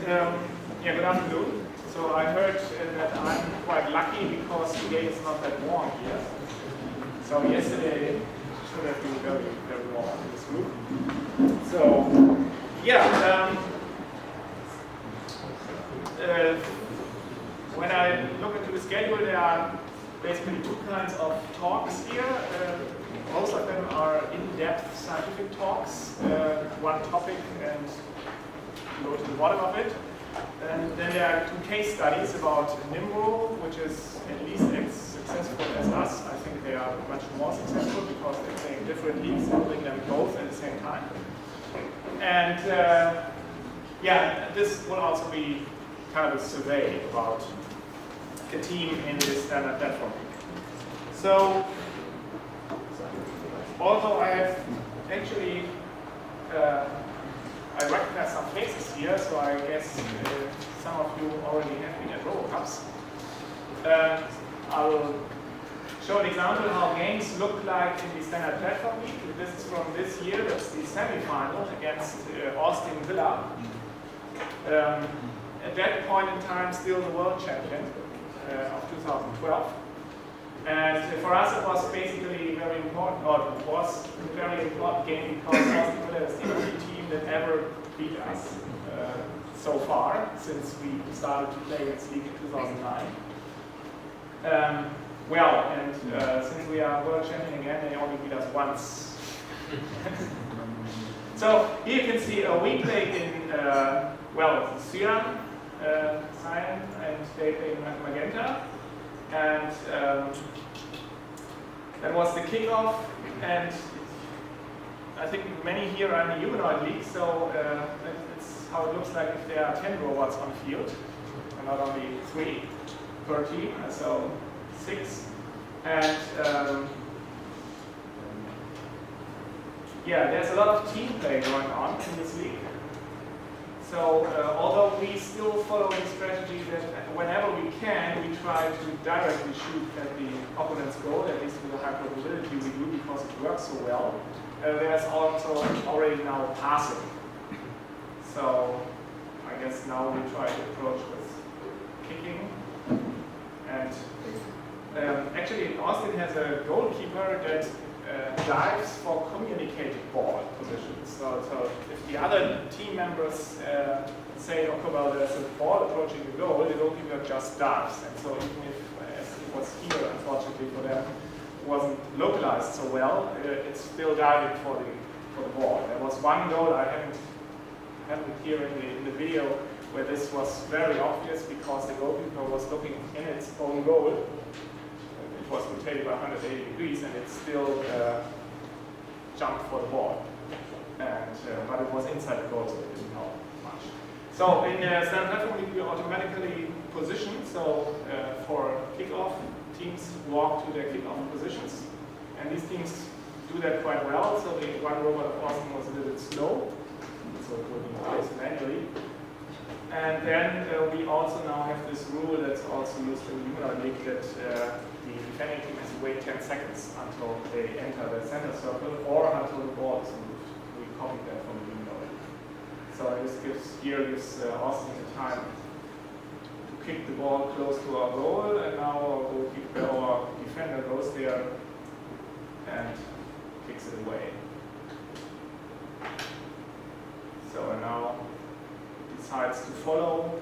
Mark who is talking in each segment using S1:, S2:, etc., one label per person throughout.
S1: Yeah, good afternoon. So I heard that I'm quite lucky because today is not that warm here. So yesterday should have been very, very warm in this group. So yeah, when I look into the schedule, there are basically two kinds of talks here. Most of them are in-depth scientific talks, one topic and go to the bottom of it. And then there are two case studies about Nimro, which is at least as successful as us. I think they are much more successful because they're playing different leagues and doing them both at the same time. And yeah, this will also be kind of a survey about a team in this standard platform. So, although I have actually I recognize some faces here, so I guess some of you already have been at RoboCups. I will show an example how games look like in the Standard Platform League. This is from this year. That's the semi-final against Austin Villa. At that point in time, still the world champion of 2012. And for us, it was basically very important, or it was a very important game because Austin Villa is the only team that ever beat us so far, since we started to play this league in 2009. Since we are world champion again, they only beat us once. So here you can see we played in, cyan, and they played in magenta. And that was the kickoff, and I think many here are in the Humanoid League, so that's how it looks like if there are 10 robots on field, and not only 3 per team, so 6. And yeah, there's a lot of team play going on in this league. So although we still follow a strategy that whenever we can, we try to directly shoot at the opponent's goal, at least with a high probability we do because it works so well. There's also already now passing. So I guess now we try to approach with kicking. And actually Austin has a goalkeeper that dives for communicated ball positions. So if the other team members say, okay, well, there's a ball approaching the goalkeeper just dives. And so even if, as it was here, unfortunately for them, wasn't localized so well, it's still diving for the ball. There was one goal I haven't here in the video where this was very obvious because the goalkeeper was looking in its own goal. It was rotated by 180 degrees and it still jumped for the ball. And but it was inside the goal, so it didn't help much. So in Standard Platform League, we automatically position. So for kickoff, teams walk to their kickoff positions, and these teams do that quite well. So the one robot of Austin was a little bit slow, so it will be placed manually. And then we also now have this rule that's also used in the Humanoid League that the defending team has to wait 10 seconds until they enter the center circle or until the ball is moved. We copied that from the Humanoid. So this gives Austin the time to kick the ball close to our goal, and now our defender goes there and kicks it away. So and now decides to follow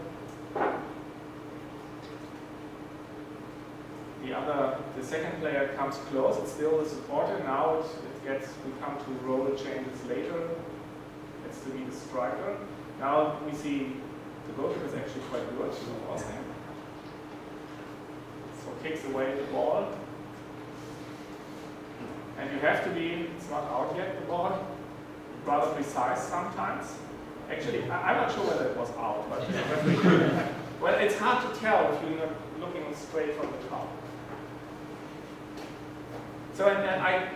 S1: the second player comes close. It's still the supporter. Now we come to roll changes later. It's to be the striker. Now we see the goalkeeper is actually quite good. So kicks away the ball. And you have to be, it's not out yet, the ball, rather precise sometimes. Actually, I'm not sure whether it was out, but well, it's hard to tell if you're not looking straight from the top. So and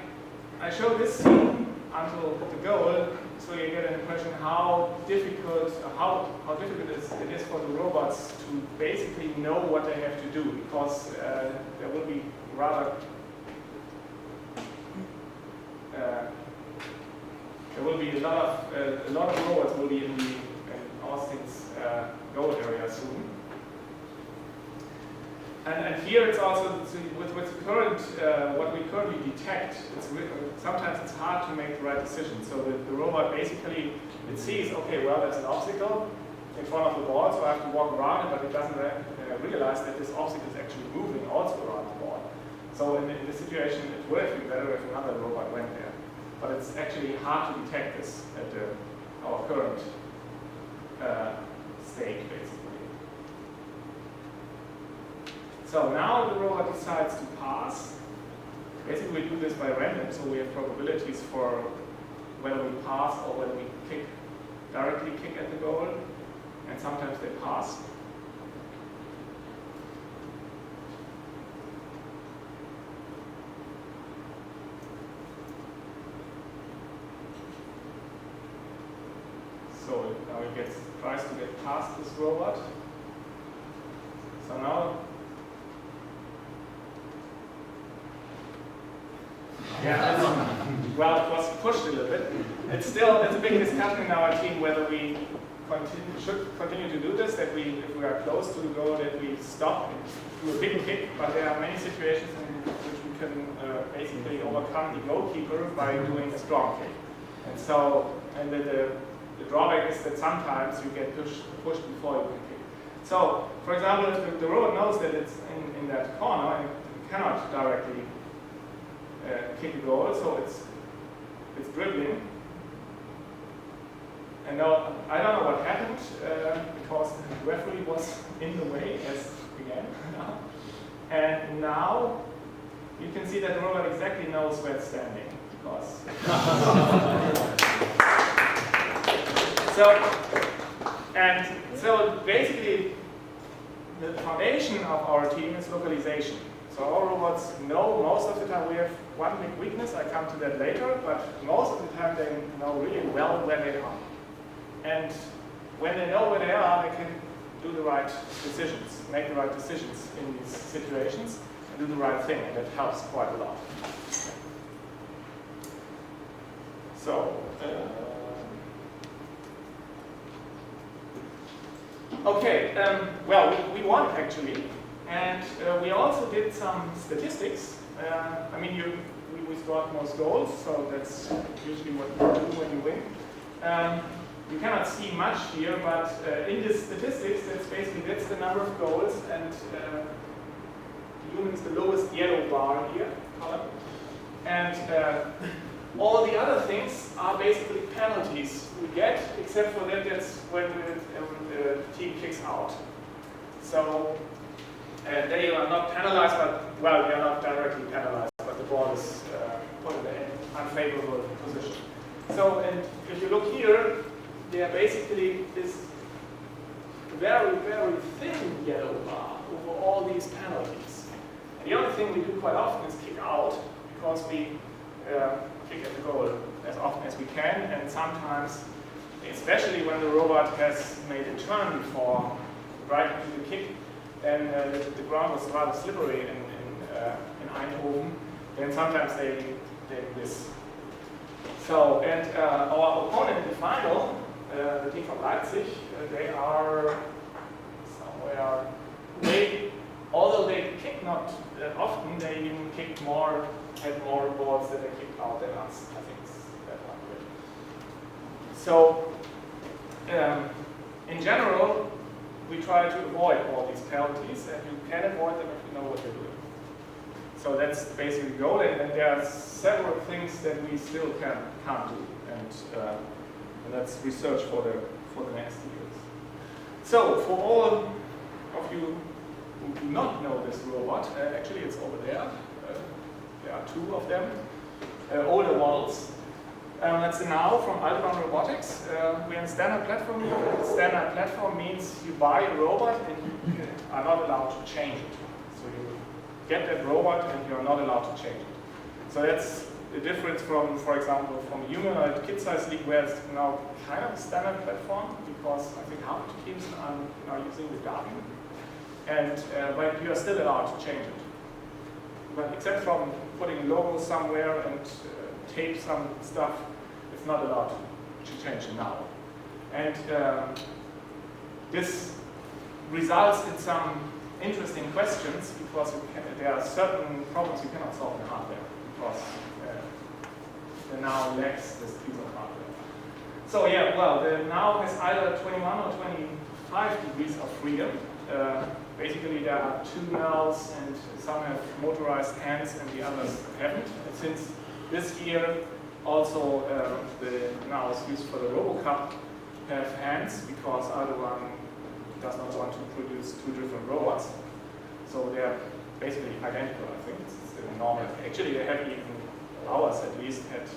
S1: I show this scene until the goal, so you get an impression how difficult it is for the robots to basically know what they have to do, because there will be rather there will be a lot of robots will be in Austin's And here it's also, with the current, what we currently detect, sometimes it's hard to make the right decision. So the robot basically, it sees, okay, well, there's an obstacle in front of the ball, so I have to walk around it, but it doesn't realize that this obstacle is actually moving also around the ball. So in this situation, it would have been better if another robot went there. But it's actually hard to detect this at our current state, basically. So now the robot decides to pass. Basically, we do this by random, so we have probabilities for whether we pass or whether we directly kick at the goal, and sometimes they pass. So now he tries to get past this robot. So now, well, it was pushed a little bit. It's a big discussion in our team whether we should continue to do this, that if we are close to the goal, that we stop and do a big kick. But there are many situations in which we can basically overcome the goalkeeper by doing a strong kick. And so, the drawback is that sometimes you get pushed before you can kick. So, for example, if the robot knows that it's in that corner and it cannot directly kick a goal, so it's dribbling. And now, I don't know what happened because the referee was in the way as again. And now you can see that the robot exactly knows where it's standing because. So basically, the foundation of our team is localization. So our robots know most of the time. We have one big weakness, I come to that later, but most of the time they know really well where they are. And when they know where they are, they can do the right decisions, make the right decisions in these situations, and do the right thing, and that helps quite a lot. So, okay, well, we won actually, and we also did some statistics. I mean, we scored most goals, so that's usually what you do when you win. You cannot see much here, but in the statistics, that's the number of goals, and is the lowest yellow bar here, column. And all the other things are basically penalties we get, except for that's when the team kicks out. So they are not penalized, but, well, they are not directly penalized, but the ball is put in an unfavorable position. So, and if you look here, there basically is very, very thin yellow bar over all these penalties. And the only thing we do quite often is kick out, because we kick at the goal as often as we can, and sometimes, especially when the robot has made a turn before right into the kick, and the ground was rather slippery in Eindhoven, then sometimes they miss. So, and our opponent in the final, the team from Leipzig, they are somewhere, although they kick not often, they even kicked more, had more balls that they kicked out than us. I think it's that one way. So, in general, we try to avoid all these penalties, and you can avoid them if you know what you're doing. So that's basically the goal, and there are several things that we still can't do, and that's research for the next years. So for all of you who do not know this robot, actually it's over there. There are two of them, older models. That's the Now from Aldebaran Robotics. We're in standard platform. Standard platform means you buy a robot and you are not allowed to change it. So you get that robot and you are not allowed to change it. So that's the difference from, for example, from Humanoid kid-size league, where it's now kind of a standard platform, because I think half the teams are now using the Guardian. And but you are still allowed to change it. But except from putting a logo somewhere and tape some stuff, it's not allowed to change it now. And this results in some interesting questions because there are certain problems you cannot solve in hardware because the now lacks this piece of hardware. So yeah, well, the now has either 21 or 25 degrees of freedom. Basically, there are 2 nulls, and some have motorized hands, and the others haven't. And since this year, also the nulls used for the RoboCup have hands because either one does not want to produce 2 different robots. So they are basically identical, I think. It's still normal. Actually, they have even, ours at least, had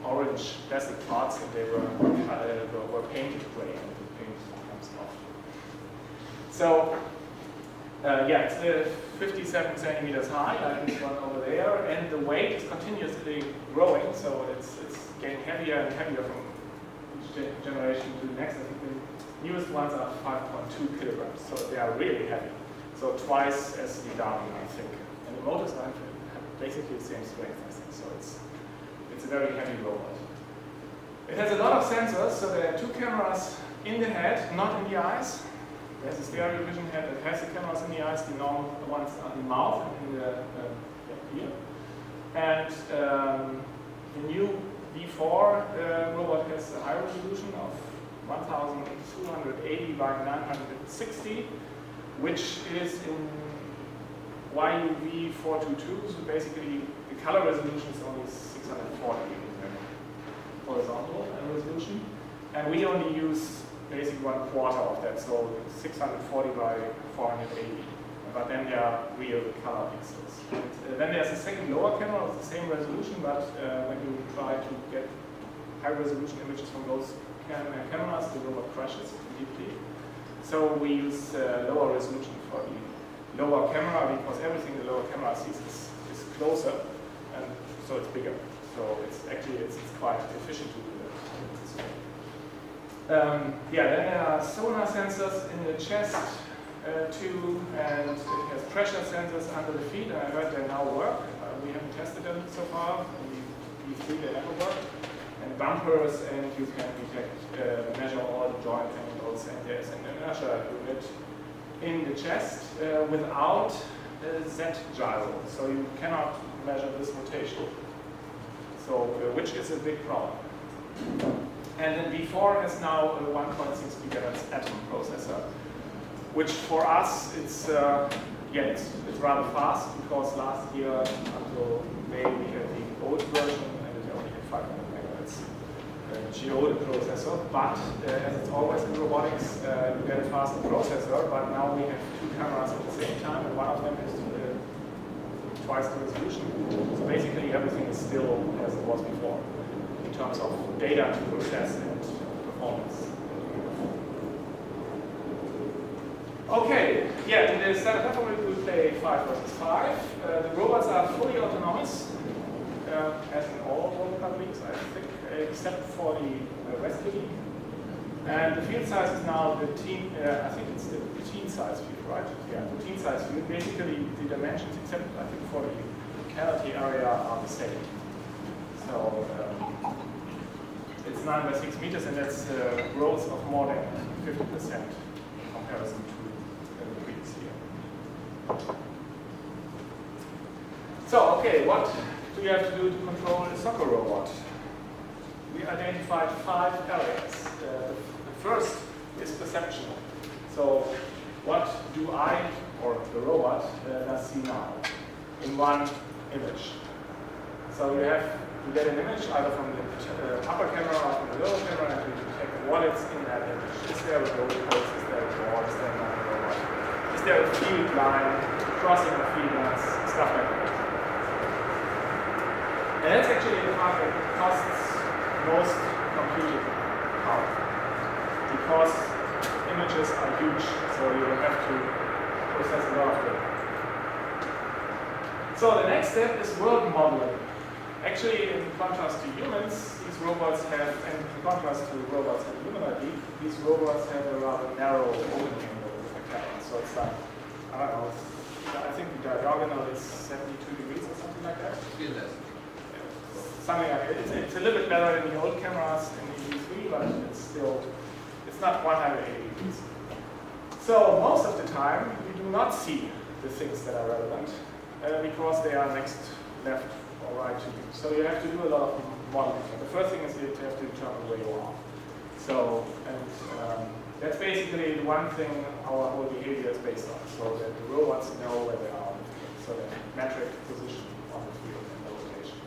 S1: orange plastic parts, and they were painted gray, and the paint comes off. So, yeah, it's 57 centimeters high, like this one over there, and the weight is continuously growing, so it's getting heavier and heavier from each generation to the next. I think the newest ones are 5.2 kilograms, so they are really heavy. So twice as the Darwin, I think. And the motors have basically the same strength, I think, so it's a very heavy robot. It has a lot of sensors, so there are 2 cameras in the head, not in the eyes. There's a stereo vision head that has the cameras in the eyes, the normal ones are in the mouth and in the ear. And the new V4 robot has a high resolution of 1280 by 960, which is in YUV 422, so basically the color resolution is only 640 horizontal resolution. And we only use basically 1/4 of that, so 640 by 480. But then there are real color pixels. And then there's a second lower camera with the same resolution, but when you try to get high resolution images from those cameras, the robot crashes immediately. So we use lower resolution for the lower camera because everything the lower camera sees is closer, and so it's bigger. So it's actually it's quite efficient to do that. Yeah, then there are sonar sensors in the chest too, and it has pressure sensors under the feet, and I heard they now work. We haven't tested them so far. In V3 they never work. And bumpers, and you can detect, measure all the joint angles, and there's an inertia unit in the chest without a Z gyro, so you cannot measure this rotation. So, which is a big problem. And then V4 has now a 1.6 GHz Atom processor, which for us it's rather fast because last year until May we had the old version and it only had 500 MHz geode processor. But as it's always in robotics, you get a faster processor. But now we have 2 cameras at the same time, and one of them is twice the resolution. So basically everything is still as it was before in terms of data to process and performance. Okay, yeah, in the standard platform we play 5 versus 5. The robots are fully autonomous, as in all RoboCup leagues, I think, except for the rescue league. And the field size is now the teen, I think it's the teen size field, right? Yeah, the teen size field. Basically, the dimensions, except I think for the locality area, are the same. So it's 9 by 6 meters, and that's growth of more than 50% in comparison to the previous year. So, okay, what do you have to do to control a soccer robot? We identified 5 areas. The first is perception. So, what do I, or the robot, does see now in one image? So you get an image either from the upper camera or from the lower camera, and you detect what is in that image. Is there a road post? Is there a door? Is there not a robot? Is there a field line, crossing of field lines, stuff like that. And that's actually the part that costs most computing power, because images are huge, so you will have to process a lot of them. So the next step is world modeling. Actually, in contrast to humans, these robots have, and in contrast to robots in the Humanoid League, these robots have a rather narrow open angle with the camera. So it's like, I don't know, I think the diagonal is 72 degrees or something like that. Something like it. It's a little bit better than the old cameras in the V3, but it's still, it's not 180 degrees. So most of the time, we do not see the things that are relevant because they are next, left, or right to you. So you have to do a lot of modeling. And the first thing is you have to determine where you are. So, and that's basically the one thing our whole behavior is based on. So that the robots know where they are on the field. So the metric position on the field and the location.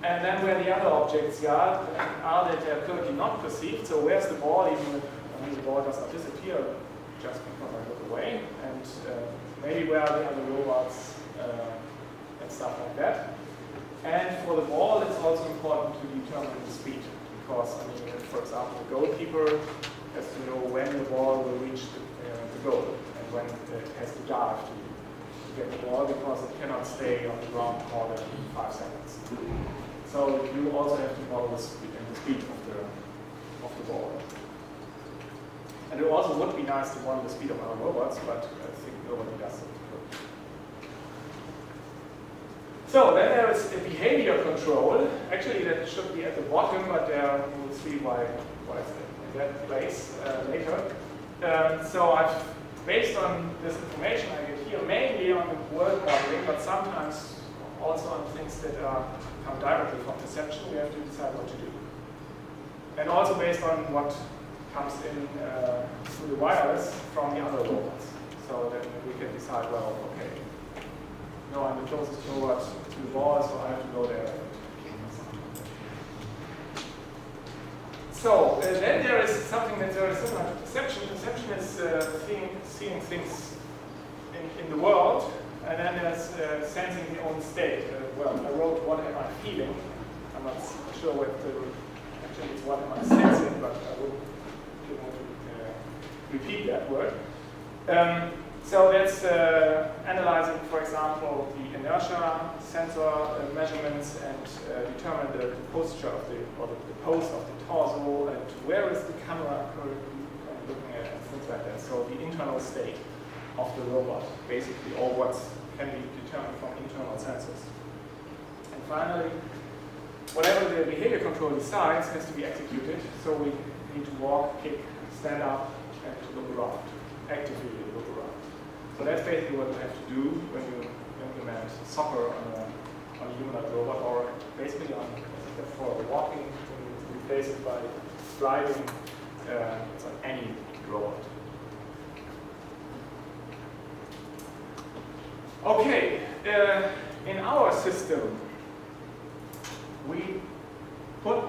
S1: And then where the other objects are that they are currently not perceived. So where's the ball, even if the ball does not disappear just because I look away. And maybe where are the other robots and stuff like that. And for the ball, it's also important to determine the speed. Because, I mean, for example, the goalkeeper has to know when the ball will reach the goal and when it has to dive to get the ball because it cannot stay on the ground more than 5 seconds. So you also have to model the speed of the ball. And it also would be nice to model the speed of our robots, but I think nobody does it. So then there is a behavior control. Actually, that should be at the bottom, but there we'll see why it's in that place later. So I've based on this information I get here, mainly on the world modeling, but sometimes also on things that come directly from perception. We have to decide what to do, and also based on what comes in through the wireless from the other robots. So then we can decide, well, okay. No, I'm the closest robot to the ball, so I have to go there. So then there is something that's very similar to perception. Perception is seeing things in the world, and then there's sensing the own state. Well, I wrote what am I feeling. I'm not sure what actually it's what am I sensing, but I will repeat that word. So that's analyzing, for example, the inertia sensor measurements and determine the posture of the pose of the torso and where is the camera currently looking at and things like that. So the internal state of the robot, basically, or what can be determined from internal sensors. And finally, whatever the behavior control decides has to be executed. So we need to walk, kick, stand up, and to look around, actively look around. So that's basically what you have to do when you implement soccer on a humanoid robot, or basically on, for walking, when you replace it by driving, it's on any robot. Okay, in our system, we put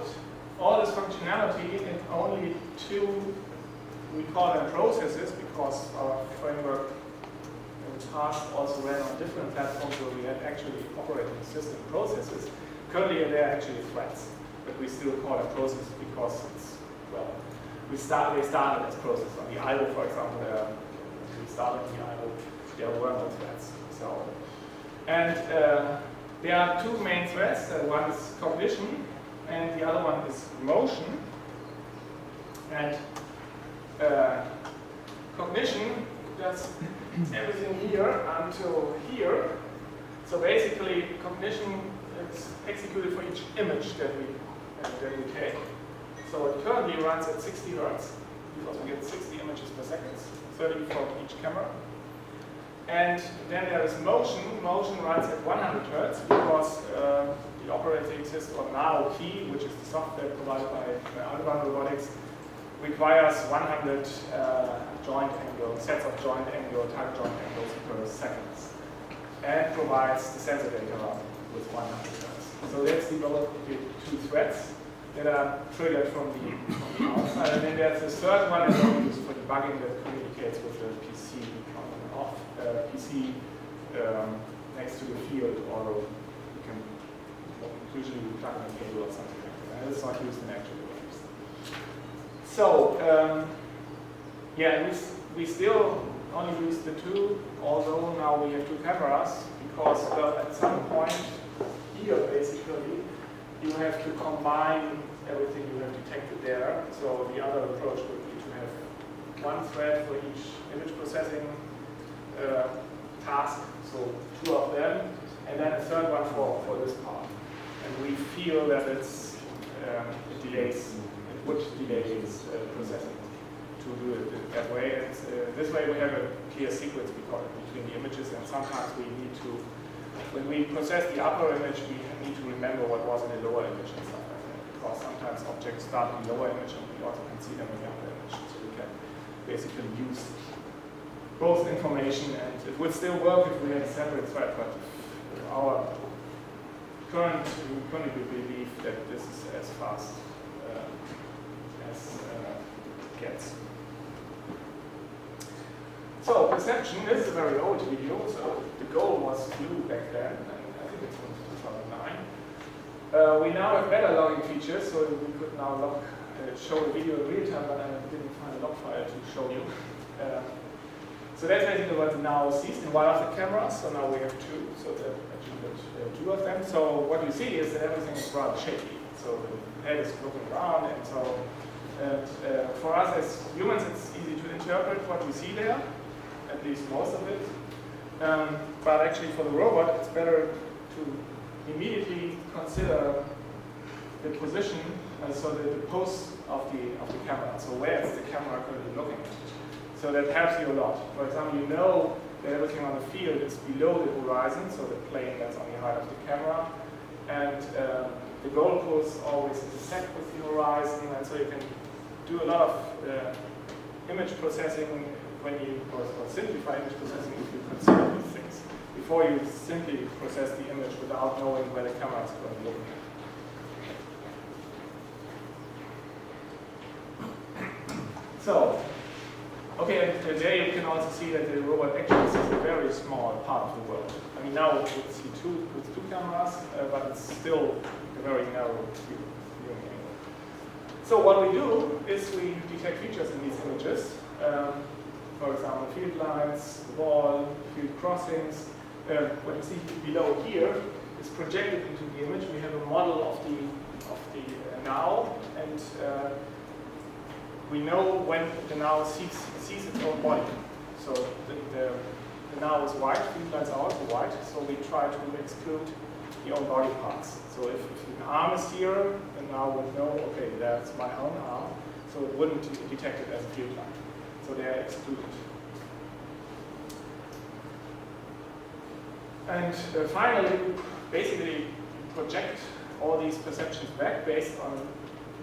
S1: all this functionality in only 2, we call them processes, because our framework in the past also ran on different platforms where we had actually operating system processes. Currently they're actually threads, but we still call them processes because it's, well, they started as processes. On the IO, for example, we started in the IO, there were no threads. So, and there are 2 main threads. One is cognition, and the other one is motion. And cognition does everything here until here. So basically, cognition is executed for each image that we take. So it currently runs at 60 Hertz, because we get 60 images per second, 30 from each camera. And then there is motion. Motion runs at 100 Hertz, because the operating system, or now Key, which is the software provided by Alban Robotics, requires 100 sets of joint angle, type joint angles per second, and provides the sensor data with 100 Hertz. So that's developed into 2 threads that are triggered from the outside. And then there's the third one that we use for debugging that communicates with the PC on and off. PC next to the field, or you can usually plug in a cable or something like that. And it's not used in actual devices. So, yeah, we still only use the 2, although now we have 2 cameras, because at some point here, basically, you have to combine everything you have detected there. So the other approach would be to have 1 thread for each image processing task, so 2 of them, and then a third one for this part. And we feel that it would delay its processing to do it that way. And this way we have a clear sequence between the images, and sometimes we need to, when we process the upper image, we need to remember what was in the lower image and stuff like that. Because sometimes objects start in the lower image and we also can see them in the upper image. So we can basically use both information, and it would still work if we had a separate thread, but our currently we believe that this is as fast as it gets. So perception, this is a very old video, so the goal was blue back then, and I think it's from 2009. We now have better logging features, so we could now show the video in real time, but I didn't find a log file to show you. So that's basically what now sees in one of the cameras. So now we have two, so that actually there are two of them. So what you see is that everything is rather shaky. So the head is looking around, and so for us as humans, it's easy to interpret what we see there, at least most of it. But actually for the robot, it's better to immediately consider the position, so the pose of the camera. So where is the camera currently looking at? So that helps you a lot. For example, you know that everything on the field is below the horizon, so the plane that's on the height of the camera. And the goalpost always intersect with the horizon, and so you can do a lot of image processing when you, or simplify image processing if you consider these things, before you simply process the image without knowing where the camera is going to look at. So, okay, and there you can also see that the robot actually sees a very small part of the world. I mean, now we see two cameras, but it's still a very narrow viewing angle. So what we do is we detect features in these images. For example, field lines, the wall, field crossings. What you see below here is projected into the image. We have a model of the now, and we know when the now sees its own body. So the now is white, field lines are also white, so we try to exclude the own body parts. So if an arm is here, the now would know, okay, that's my own arm, so it wouldn't detect it as a field line. So they are excluded. And finally, we basically project all these perceptions back based on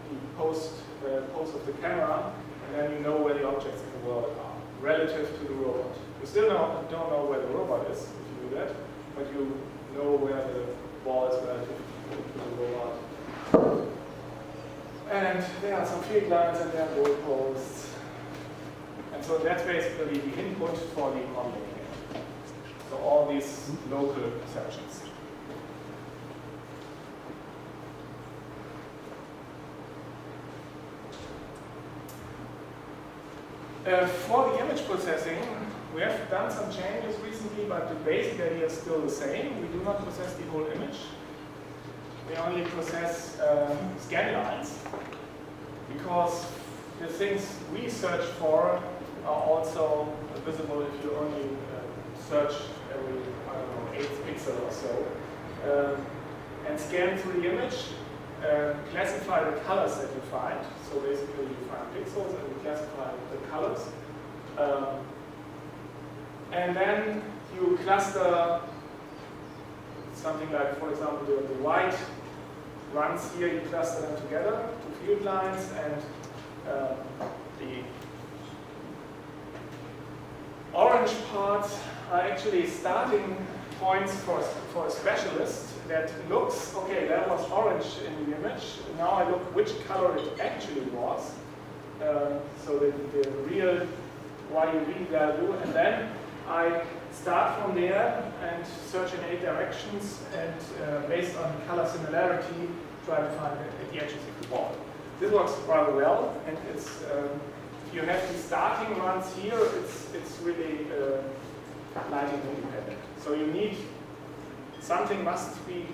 S1: the pose of the camera, and then you know where the objects in the world are relative to the robot. You still don't know where the robot is if you do that, but you know where the ball is relative to the robot. And there are some field lines and there are goalposts. And so that's basically the input for the modeling. So all these local perceptions. For the image processing, we have done some changes recently, but the basic idea is still the same. We do not process the whole image. We only process scan lines, because the things we search for are also visible if you only search every, I don't know, 8th pixel or so. And scan through the image, classify the colors that you find. So basically you find pixels and you classify the colors. And then you cluster something like, for example, the white runs here, you cluster them together to field lines, and the orange parts are actually starting points for a specialist that looks, okay, that was orange in the image, now I look which color it actually was, so the real YUV value, and then I start from there and search in 8 directions, and based on color similarity, try to find the edges of the ball. This works rather well, and it's if you have the starting runs here, it's really lighting independent. So you need something must be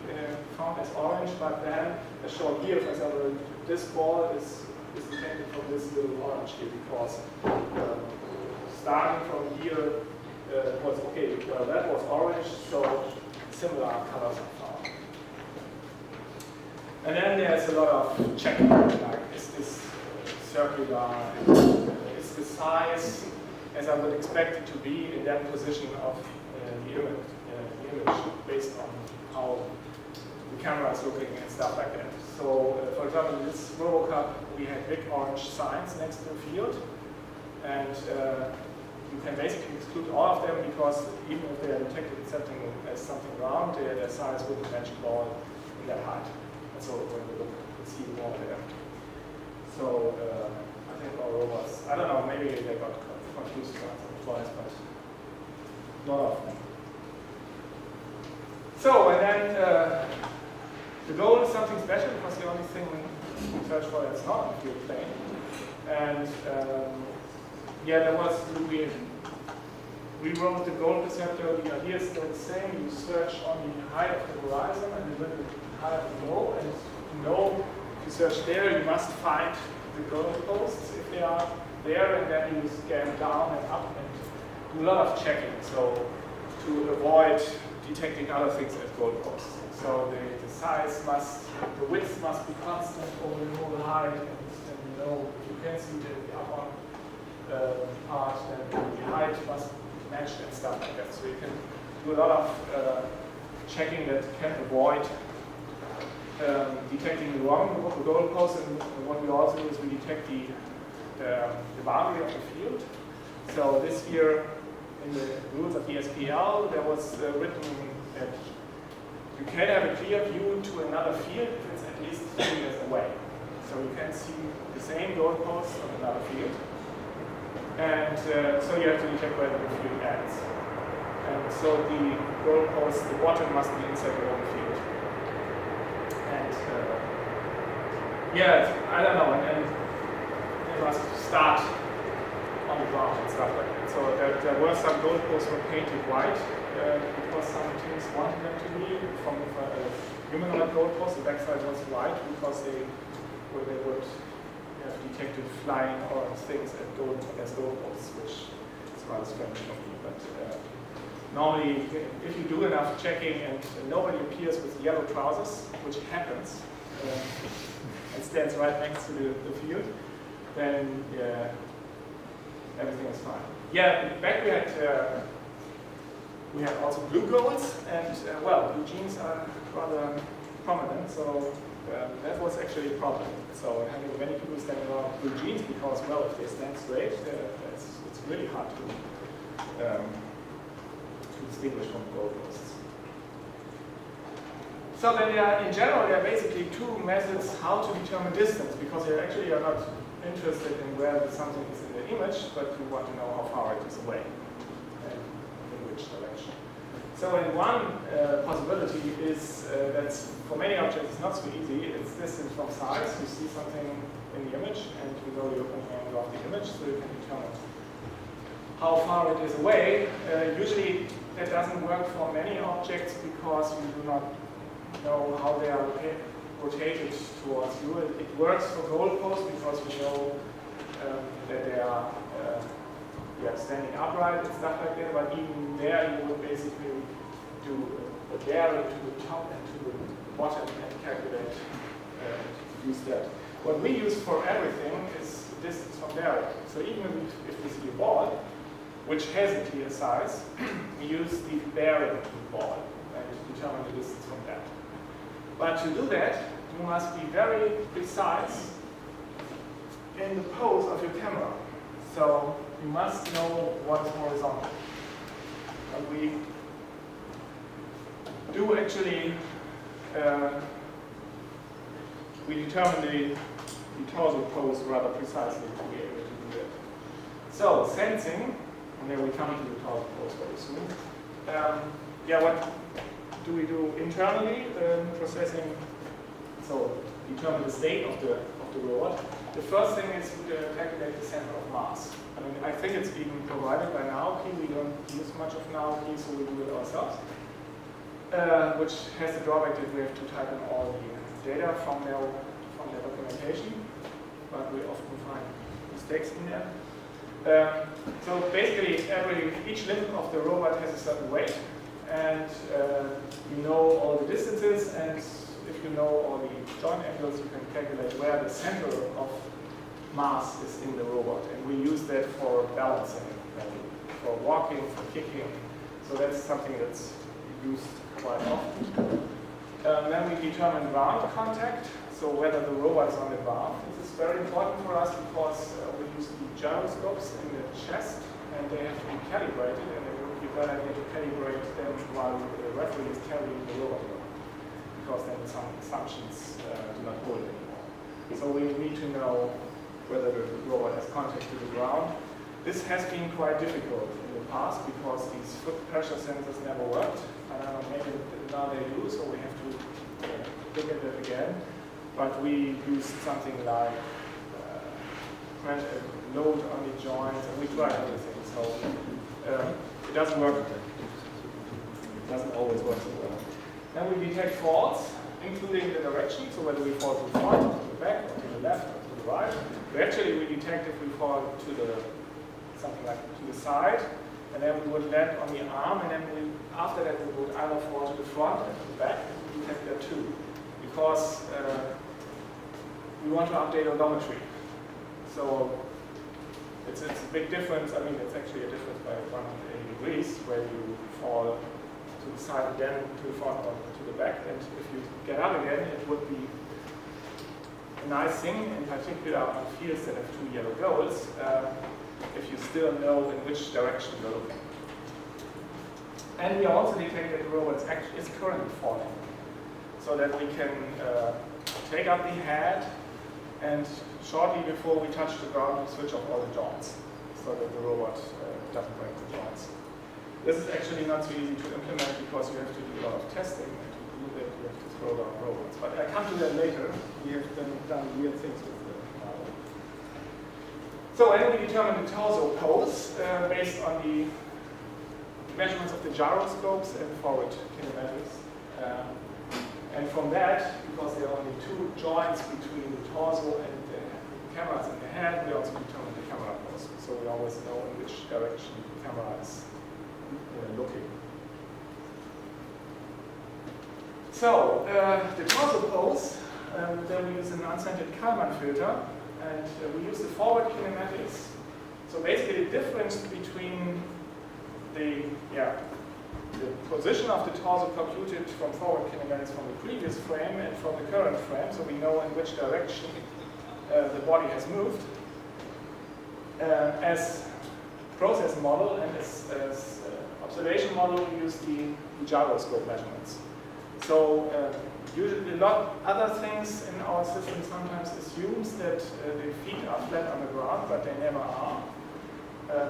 S1: found as orange, but then as shown here, for example, this ball is detected from this little orange here, because starting from here was okay. Well, that was orange, so similar colors are found. And then there's a lot of checking, like is this circular, is the size as I would expect it to be in that position of the image based on how the camera is looking and stuff like that. So, for example, in this RoboCup, we had big orange signs next to the field, and you can basically exclude all of them because even if they are detected as something round, their size wouldn't match at all in that height. And so when we look, we see more there. So I think our robots, I don't know, maybe they got confused once or twice, but not often. So, and then the goal is something special because the only thing we search for that's not on the field plane. And yeah, there was, we wrote the goal perceptor. The idea is still the same. You search on the height of the horizon and a little bit higher below. And to know, if you search there, you must find the goal posts if they are there, and then you scan down and up and do a lot of checking. So to avoid detecting other things as goal posts. So the size must, the width must be constant over the whole height, and you know, if you can see the upper part, then the height must match and stuff like that. So you can do a lot of checking that can avoid detecting the wrong goal post. And what we also do is we detect the boundary of the field. So this year, in the rules of the SPL, there was written that you can have a clear view to another field if it's at least 3 meters away. So you can see the same goal post on another field. And so you have to detect where the field ends. And so the goal post, the bottom must be inside your own field. And yeah, I don't know, and they must start on the ground and stuff like that. So there were some goal posts were painted white because some teams wanted them to be from humanoid goal posts. The backside was white because they would have detected flying or things as goal posts, which is rather strange for me. But normally, if you do enough checking and nobody appears with yellow trousers, which happens, and stands right next to the field, then yeah, everything is fine. Yeah, back we had also blue goals, and well, blue jeans are rather prominent, so that was actually a problem. So having many people standing around blue jeans, because well, if they stand straight, it's really hard to distinguish from goal posts. So then in general, there are basically 2 methods how to determine distance, because you actually are not interested in where something is in the image, but you want to know how far it is away and in which direction. So in one possibility is that for many objects it's not so easy. It's distance from size. You see something in the image, and you know you can draw the image, so you can determine how far it is away. Usually that doesn't work for many objects because you do not know how they are rotated towards you. It works for goal posts because you know that they are standing upright and stuff like that, but even there you would basically do a bearing to the top and to the bottom and calculate use that. What we use for everything is distance from bearing. So even if we see a ball, which has a clear size, we use the bearing of the ball and determine the distance from that. But to do that, you must be very precise in the pose of your camera. So you must know what is horizontal. And we do actually, we determine the torso pose rather precisely to be able to do that. So sensing, and then we come to the torso pose very soon. Yeah, what do we do internally? Processing, so determine the state of the robot. The first thing is to calculate the center of mass. I mean, I think it's even provided by Naoki. We don't use much of Naoki, so we do it ourselves. Which has the drawback that we have to type in all the data from their documentation, but we often find mistakes in there. So basically, each limb of the robot has a certain weight, and you know all the distances, and if you know all the joint angles, you can calculate where the center of mass is in the robot, and we use that for balancing, for walking, for kicking. So that's something that's used quite often. Then we determine ground contact, so whether the robot is on the ground. This is very important for us because we use the gyroscopes in the chest, and they have to be calibrated, and it would be a better idea to calibrate them while the referee is carrying the robot around, because then some assumptions do not hold anymore. So we need to know whether the robot has contact to the ground. This has been quite difficult in the past because these foot pressure sensors never worked. Maybe now they do, so we have to look at it again. But we used something like load on the joints, and we tried everything. So it doesn't work. It doesn't always work so well. Then we detect faults, including the direction, so whether we fall to the front, or to the back, or to the left, or to the right. We detect if we fall to the something like to the side, and then we would land on the arm, and then after that we would either fall to the front or to the back, and we detect that too, because we want to update odometry. So it's a big difference. I mean, it's actually a difference by 180 degrees, where you fall to the side and then to the front or to the back, and if you get up again, it would be a nice thing, in particular on fields that have two yellow goals, if you still know in which direction you're looking. And we also detect that the robot is currently falling, so that we can take up the head and shortly before we touch the ground, we switch off all the joints, so that the robot doesn't break the joints. This is actually not so easy to implement because you have to do a lot of testing, and to do that you have to throw down robots. But I come to that later. We have done weird things with the model. So then we determine the torso pose based on the measurements of the gyroscopes and forward kinematics. And from that, because there are only two joints between the torso and the cameras in the head, we also determine the camera pose. So we always know in which direction the camera is looking. So the torso pose, then we use an unscented Kalman filter, and we use the forward kinematics. So basically the difference between the position of the torso computed from forward kinematics from the previous frame and from the current frame, so we know in which direction the body has moved. As process model and as observation model, we use the gyroscope measurements. So usually a lot other things in our system sometimes assumes that the feet are flat on the ground, but they never are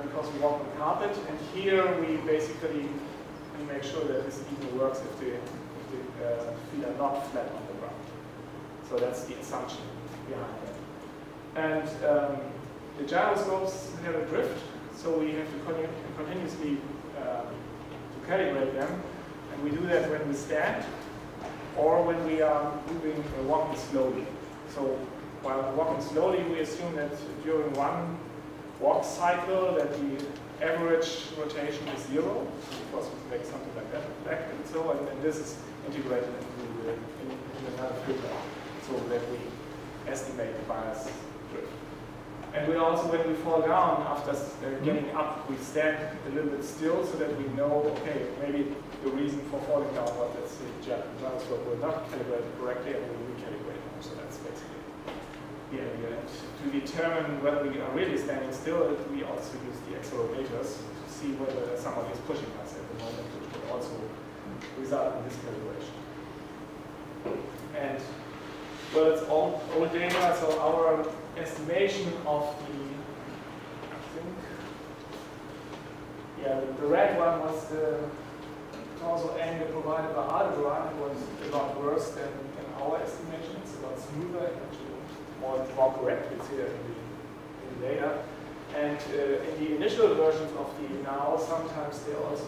S1: because we walk on carpet. And here we basically make sure that this even works if the feet are not flat on the ground. So that's the assumption behind it. And the gyroscopes have a drift, so we have to continuously to calibrate them, and we do that when we stand or when we are walking slowly. So while walking slowly, we assume that during one walk cycle that the average rotation is 0, because we make something like that back and so on, and this is integrated into another filter, so that we estimate the bias drift. And we also, when we fall down after getting up, we stand a little bit still so that we know, okay, maybe the reason for falling down was that the gyroscope will not calibrate correctly and we recalibrate them. So that's basically the idea. And to determine whether we are really standing still, we also use the accelerometers to see whether somebody is pushing us at the moment, which will also result in this calibration. And well, it's all old data, so our estimation of the red one was the torso angle provided by Aldebaran. It was a lot worse than our estimation. It's a lot smoother and actually more correct. It's here in the data. And in the initial versions of the now, sometimes they also,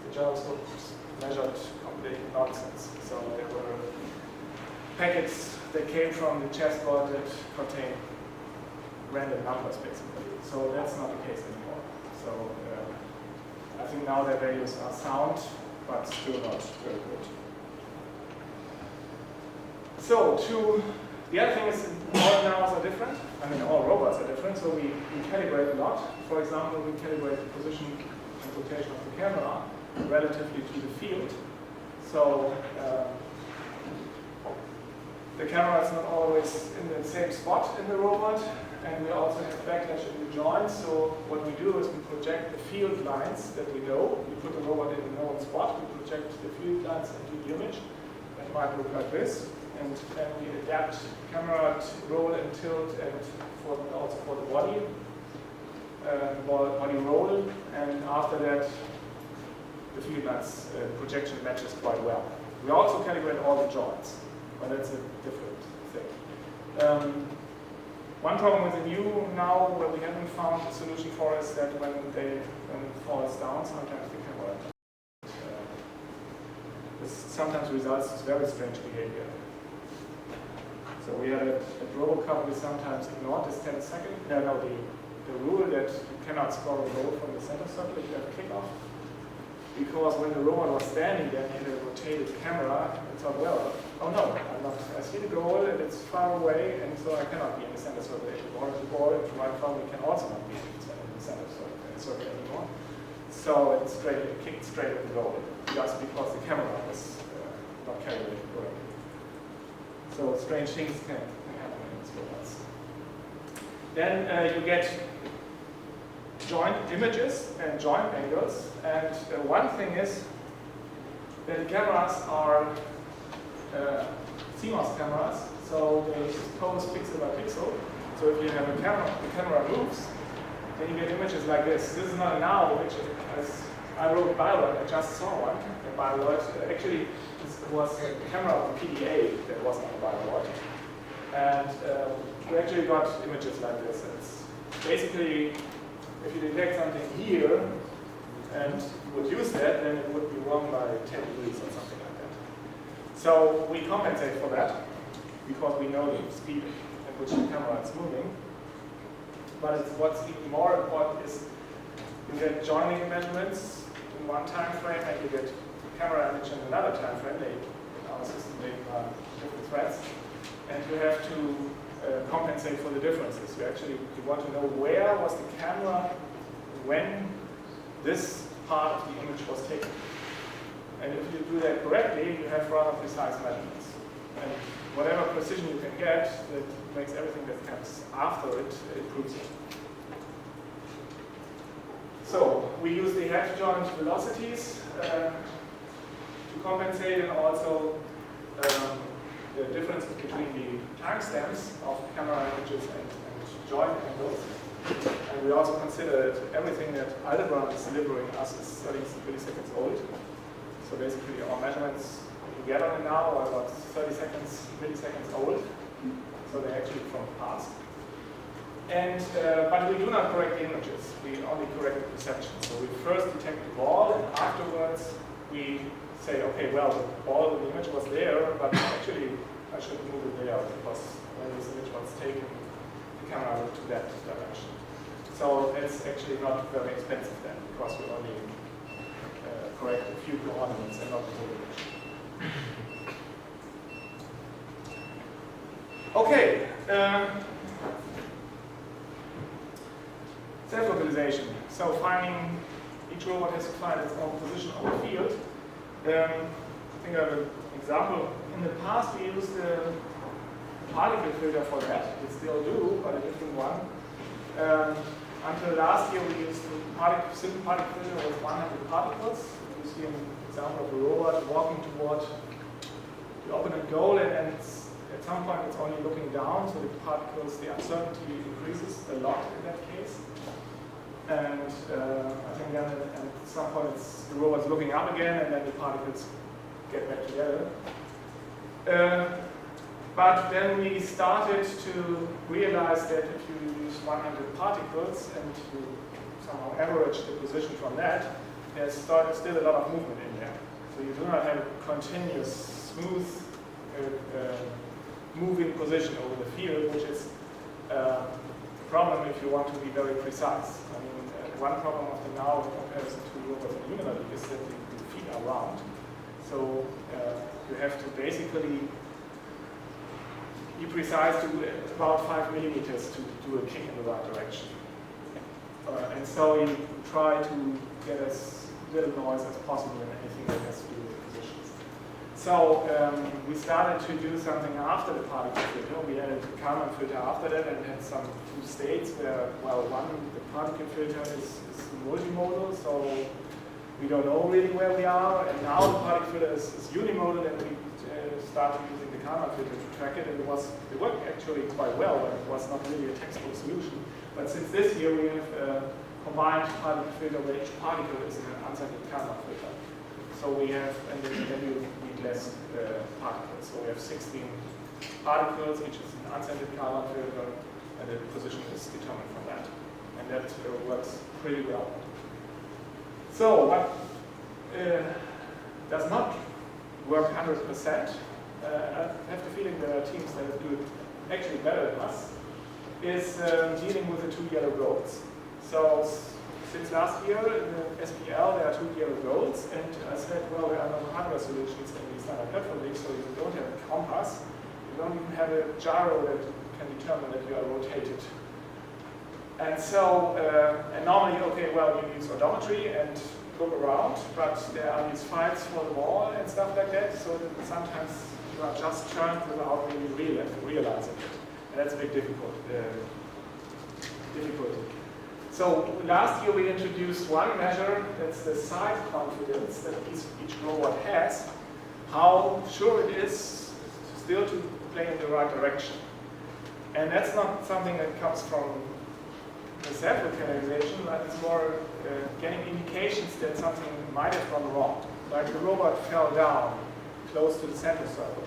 S1: the gyroscopes measured complete nonsense. So there were packets that came from the chessboard that contained random numbers, basically. So that's not the case anymore. So I think now their values are sound, but still not very good. So to The other thing is all nows are different. I mean, all robots are different, so we calibrate a lot. For example, we calibrate the position and rotation of the camera relatively to the field. So the camera is not always in the same spot in the robot, and we also have backlash in the joints. So what we do is we project the field lines that we know. We put the robot in a known spot, we project the field lines into the image. That might look like this. And then we adapt camera roll and tilt, and also for the body roll. And after that, the field lines projection matches quite well. We also calibrate all the joints, but that's a different thing. One problem with the new now, where we haven't found a solution for, is that when it falls down, sometimes the camera this sometimes results in very strange behavior. So we had at RoboCup, we sometimes ignored this 10-second. The rule that you cannot score a goal from the center circle if you have a kickoff. Because when the robot was standing there, he had a rotated camera, and thought, well, oh no, I see the goal and it's far away, and so I cannot be in the center circle anymore. The ball in my phone can also not be in the center circle anymore. So it kicked straight at the goal, just because the camera was not calibrated correctly. So strange things can happen in these robots. Then you get joint images and joint angles. And one thing is that the cameras are CMOS cameras, so they expose pixel by pixel. So if you have a camera, the camera moves, then you get images like this. This is not a now image. As I wrote Bioloid, I just saw one. The Bioloid, actually, this was a camera of a PDA that was on a Bioloid. And we actually got images like this. It's basically, if you detect something here, and you would use that, then it would be wrong by 10 degrees or something like that. So we compensate for that, because we know the speed at which the camera is moving. But what's even more important is you get joining measurements in one time frame, and you get camera image in another time frame. In our system, they are different threads. And you have to compensate for the differences. You want to know where was the camera when this part of the image was taken. And if you do that correctly, you have rather precise measurements. And whatever precision you can get, that makes everything that comes after it improves it. So we use the head joint velocities to compensate, and also the differences between the timestamps of camera images and joint angles. And we also consider that everything that Aldebaran is delivering us is 30 milliseconds old. So basically our measurements together now are about 30 milliseconds old. So they're actually from the past. And but we do not correct the images. We only correct the perception. So we first detect the ball, and afterwards we say, okay, well, the ball in the image was there, but actually I should move it there, because when this image was taken, the camera looked to that direction. So it's actually not very expensive then, because we only correct a few coordinates and not the whole image. Okay. Self-localization. So finding, each robot has to find its own position on the field. I think I have an example. In the past we used a particle filter for that. We still do, but a different one. Until last year we used a simple particle filter with 100 particles. You see an example of a robot walking toward the opponent goal, and at some point it's only looking down, so the particles, the uncertainty increases a lot in that case. And I think then at some point the robot's looking up again, and then the particles get back together. But then we started to realize that if you use 100 particles and you somehow average the position from that, there's still a lot of movement in there. So you do not have a continuous, smooth moving position over the field, which is a problem if you want to be very precise. I mean, one problem of the now in comparison to robots and Humanoid is that the feet are round. So you have to basically be precise, to about 5 millimeters to do a kick in the right direction. And so you try to get as little noise as possible in anything that has to do with positions. So we started to do something after the particle filter. We added a Kalman filter after that and had some 2 states where, well, one, the particle filter is multimodal, so we don't know really where we are. And now the particle filter is unimodal, and we started using the Kalman filter to track it. And it worked actually quite well, but it was not really a textbook solution. But since this year we have a combined particle filter where each particle is an unscented Kalman filter. So we have, and then you need less particles. So we have 16 particles, each is an unscented Kalman filter, and the position is determined from that. And that works pretty well. So what does not work 100%, I have the feeling there are teams that do it actually better than us, is dealing with the 2 yellow roads. So since last year in the SPL there are 2 yellow roads, and I said, well, there are no hardware solutions in the standard platform league, so you don't have a compass, you don't even have a gyro that can determine that you are rotated. And so, and normally, okay, well, you use odometry and look around, but there are these fights for the ball and stuff like that, so that sometimes you are just turned without really realizing it. And that's a big difficulty. So last year we introduced one measure, that's the side confidence that each robot has, how sure it is still to play in the right direction. And that's not something that comes from the self-localization, but it's more getting indications that something might have gone wrong. Like the robot fell down close to the center circle.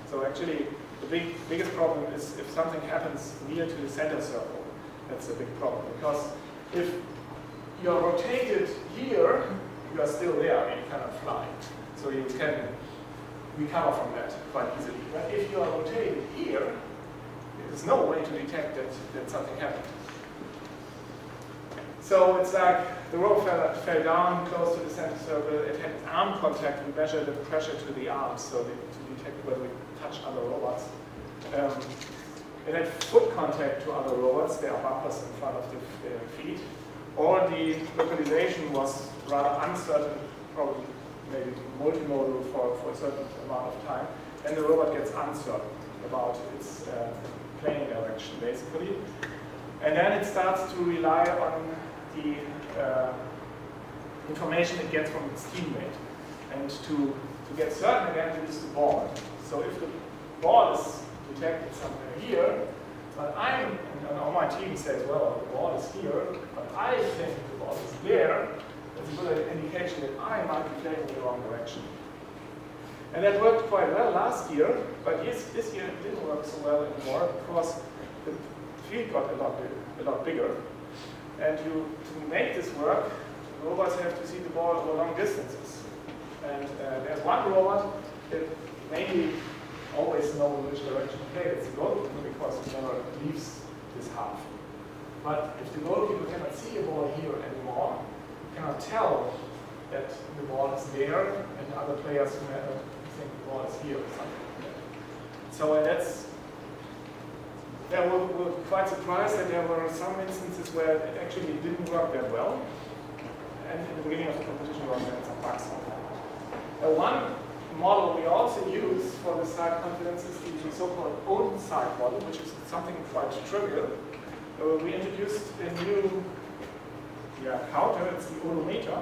S1: So actually the biggest problem is if something happens near to the center circle. That's a big problem, because if you're rotated here, you are still there and you cannot fly. So you can recover from that quite easily. But if you are rotated here, there's no way to detect that something happened. So it's like the robot fell down close to the center circle. It had arm contact. We measured the pressure to the arms so to detect whether we touch other robots. It had foot contact to other robots. There are bumpers in front of the feet. Or the localization was rather uncertain, probably maybe multimodal for a certain amount of time. And the robot gets uncertain about its playing direction, basically. And then it starts to rely on the information it gets from its teammate. And to get certain again, to use the ball. So if the ball is detected somewhere here, but and all my team says, well, the ball is here, but I think the ball is there, that's a good indication that I might be playing in the wrong direction. And that worked quite well last year, but this year it didn't work so well anymore because the field got a lot bigger. And to make this work, robots have to see the ball over long distances. And there's one robot that mainly always knows which direction to play. It's the goalkeeper, because it never leaves this half. But if the goalkeeper cannot see a ball here anymore, cannot tell that the ball is there, and other players who think the ball is here or something like that. So we're quite surprised that there were some instances where it actually didn't work that well. And in the beginning of the competition, we also had some bugs on that. One model we also use for the side confidence is the so-called own side model, which is something quite trivial. We introduced a new counter, it's the odometer.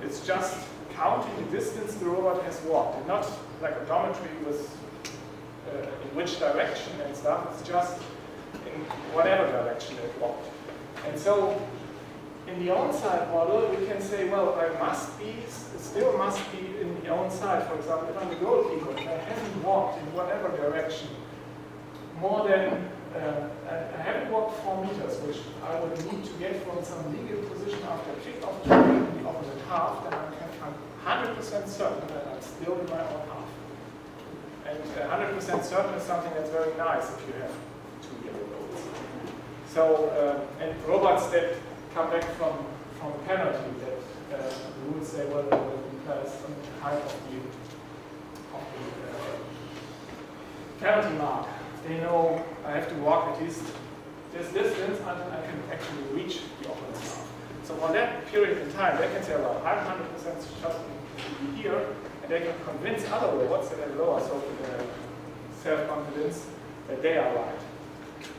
S1: It's just counting the distance the robot has walked, and not like odometry with in which direction and stuff. It's just in whatever direction it walked. And so in the on-side model, we can say, well, I still must be in the on-side. For example, if I'm the goalkeeper, I haven't walked in whatever direction more than, I haven't walked 4 meters, which I would need to get from some legal position after kick-off to the opposite half, then I'm 100% certain that I'm still in my own half. And 100% certain is something that's very nice if you have 2 yellow roads. So, and robots that come back from a penalty, that the rules say, well, there will be some kind of the penalty mark they know I have to walk at least this distance until I can actually reach the opponent's arm. So for that period in time, they can say, well, I'm 100% trusting to be here, and they can convince other robots that have lower self-confidence that they are right.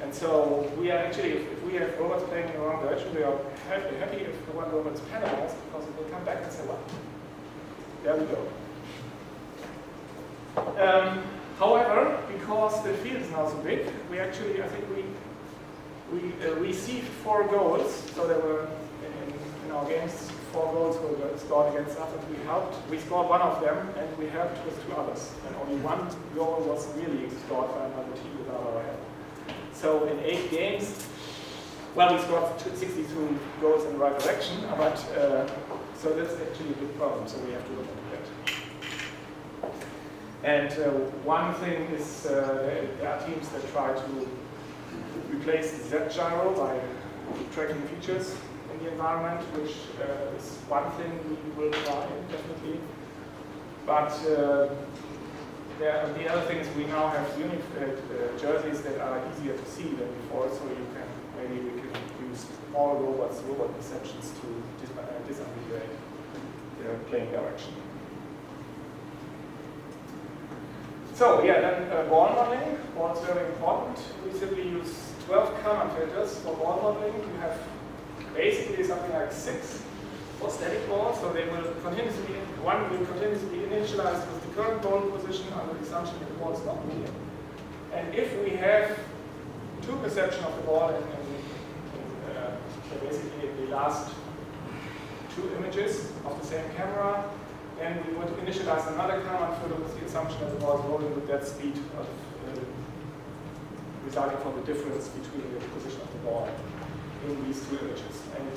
S1: And so we are actually, if we have robots playing in the wrong direction, we are happy if the one robot is penalized, because it will come back and say, well, there we go. However, because the field is now so big, we actually, I think we received 4 goals. So there were, in our games, 4 goals were scored against us, and we scored one of them, and we helped with 2 others. And only 1 goal was really scored by another team without our help. So in 8 games, well, we scored 62 goals in the right direction, but so that's actually a big problem, so we have to look at that. And one thing is there are teams that try to replace the Z gyro by tracking features in the environment, which is one thing we will try, definitely. But the other thing is we now have jerseys that are easier to see than before, so maybe we can use all robot perceptions to disambiguate their playing direction. So yeah, then ball modeling. Ball is very important. We simply use 12 Kalman filters for ball modeling. You have basically something like 6 for static balls, so they will continuously, one will continuously initialize with the current ball position under the assumption that the ball is not moving. And if we have 2 perception of the ball in basically the last 2 images of the same camera, then we would initialize another Kalman filter with the assumption that the ball is rolling with that speed of, resulting from the difference between the position of the ball in these 2 images. And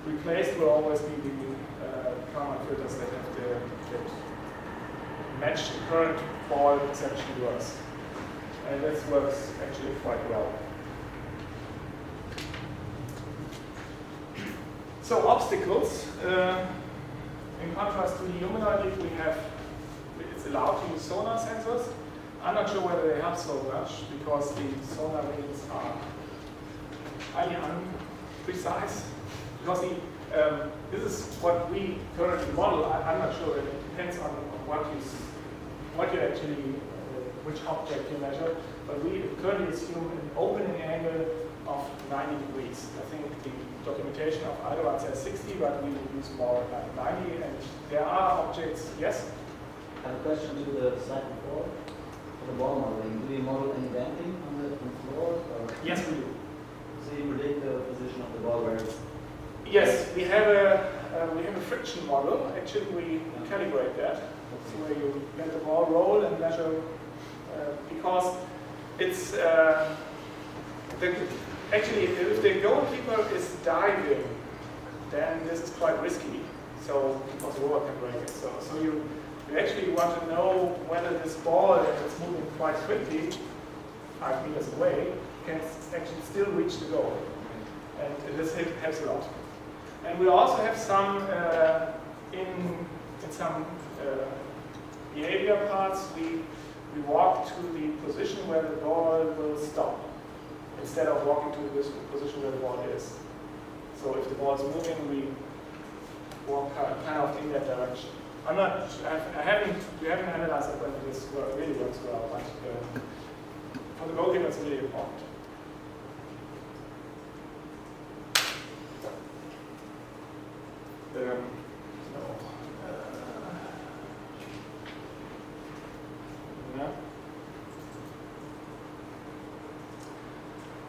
S1: replaced will always be the Kalman filters that match the current ball perception to us. And this works actually quite well. So obstacles. In contrast to the Humanoid League, it's allowed to use sonar sensors. I'm not sure whether they help so much because the sonar readings are highly imprecise. Because this is what we currently model. I'm not sure. It depends on what you actually, which object you measure. But we currently assume an opening angle of 90 degrees. I think the documentation of Aldebaran says 60, but we will use more like 90. And there are objects, yes?
S2: I have a question to the slide before. For the ball modeling, do you model any damping on the floor? Or?
S1: Yes, we do.
S2: So you predict the position of the ball where it's...
S1: Yes, we have a friction model. Actually, we calibrate that. So where you let the ball roll and measure, because it's actually if the goalkeeper is diving, then this is quite risky. So because the robot can break it. So you actually want to know whether this ball, if it's moving quite quickly, 5 meters away, can actually still reach the goal. And this helps a lot. And we also have some in some behavior parts. We walk to the position where the ball will stop, instead of walking to the position where the ball is. So if the ball is moving, we walk kind of in that direction. We haven't analyzed it whether this really works well, but for the goalkeeper it's really important.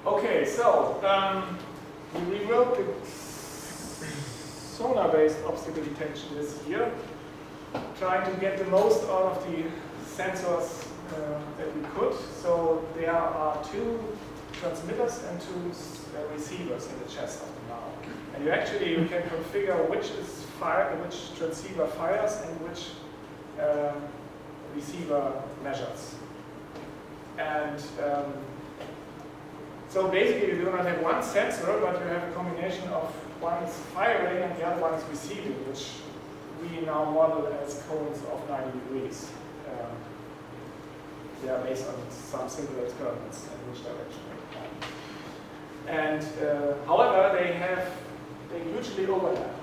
S1: Okay, so we rewrote the sonar-based obstacle detection this year, trying to get the most out of the sensors that we could. So there are 2 transmitters and 2 receivers in the chest of the mount. And you can configure which transceiver fires and which receiver measures. And so basically you do not have one sensor, but you have a combination of one is firing and the other one is receiving, which we now model as cones of 90 degrees. they are based on some simple experiments in which direction they go. And however, they hugely overlap.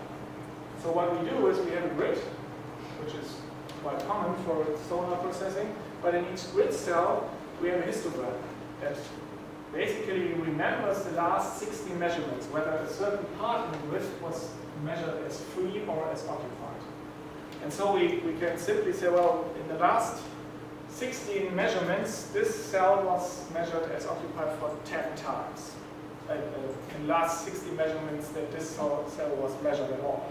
S1: So what we do is we have a grid, which is quite common for sonar processing, but in each grid cell we have a histogram that basically remembers the last 60 measurements, whether a certain part in the grid was measured as free or as occupied. And so we can simply say, well, in the last 16 measurements, this cell was measured as occupied for 10 times. In the last 60 measurements that this cell was measured at all.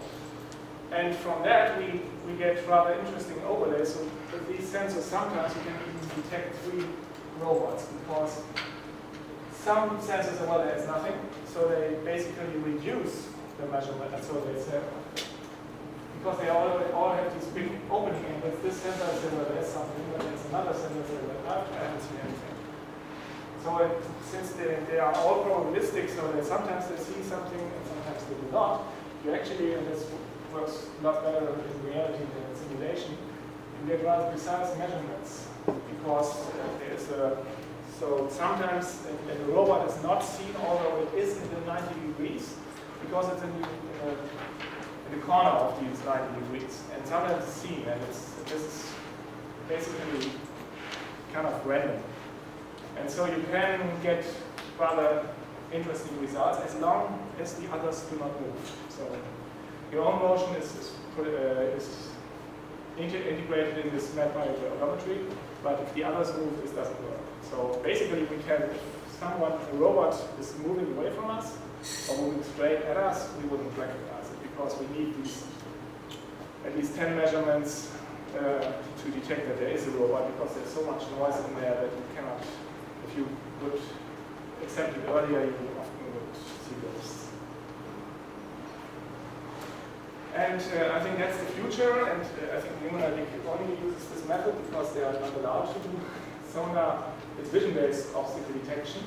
S1: And from that we get rather interesting overlays. So with these sensors sometimes you can even detect 3 robots, because some sensors say, well, there's nothing, so they basically reduce the measurement, and so they say, because they all have these big opening angles, this sensor says, well, there's something, but there's another sensor says, well, I haven't seen anything. So since they are all probabilistic, so that sometimes they see something and sometimes they do not, you actually, and this works a lot better in reality than in simulation, you get rather precise measurements, because there is a, so sometimes the robot is not seen, although it is in the 90 degrees, because it's in the corner of these 90 degrees, and sometimes it's seen, and this is basically kind of random. And so you can get rather interesting results as long as the others do not move. So your own motion is integrated in this map by geometry, but if the others move, this doesn't work. So basically we can, if a robot is moving away from us or moving straight at us, we wouldn't recognize it, because we need these at least 10 measurements to detect that there is a robot, because there's so much noise in there that you cannot, if you would accept it earlier, you often would see those. And I think that's the future, and I think Humanoid only uses this method because they are not allowed to do sonar. It's vision-based obstacle detection.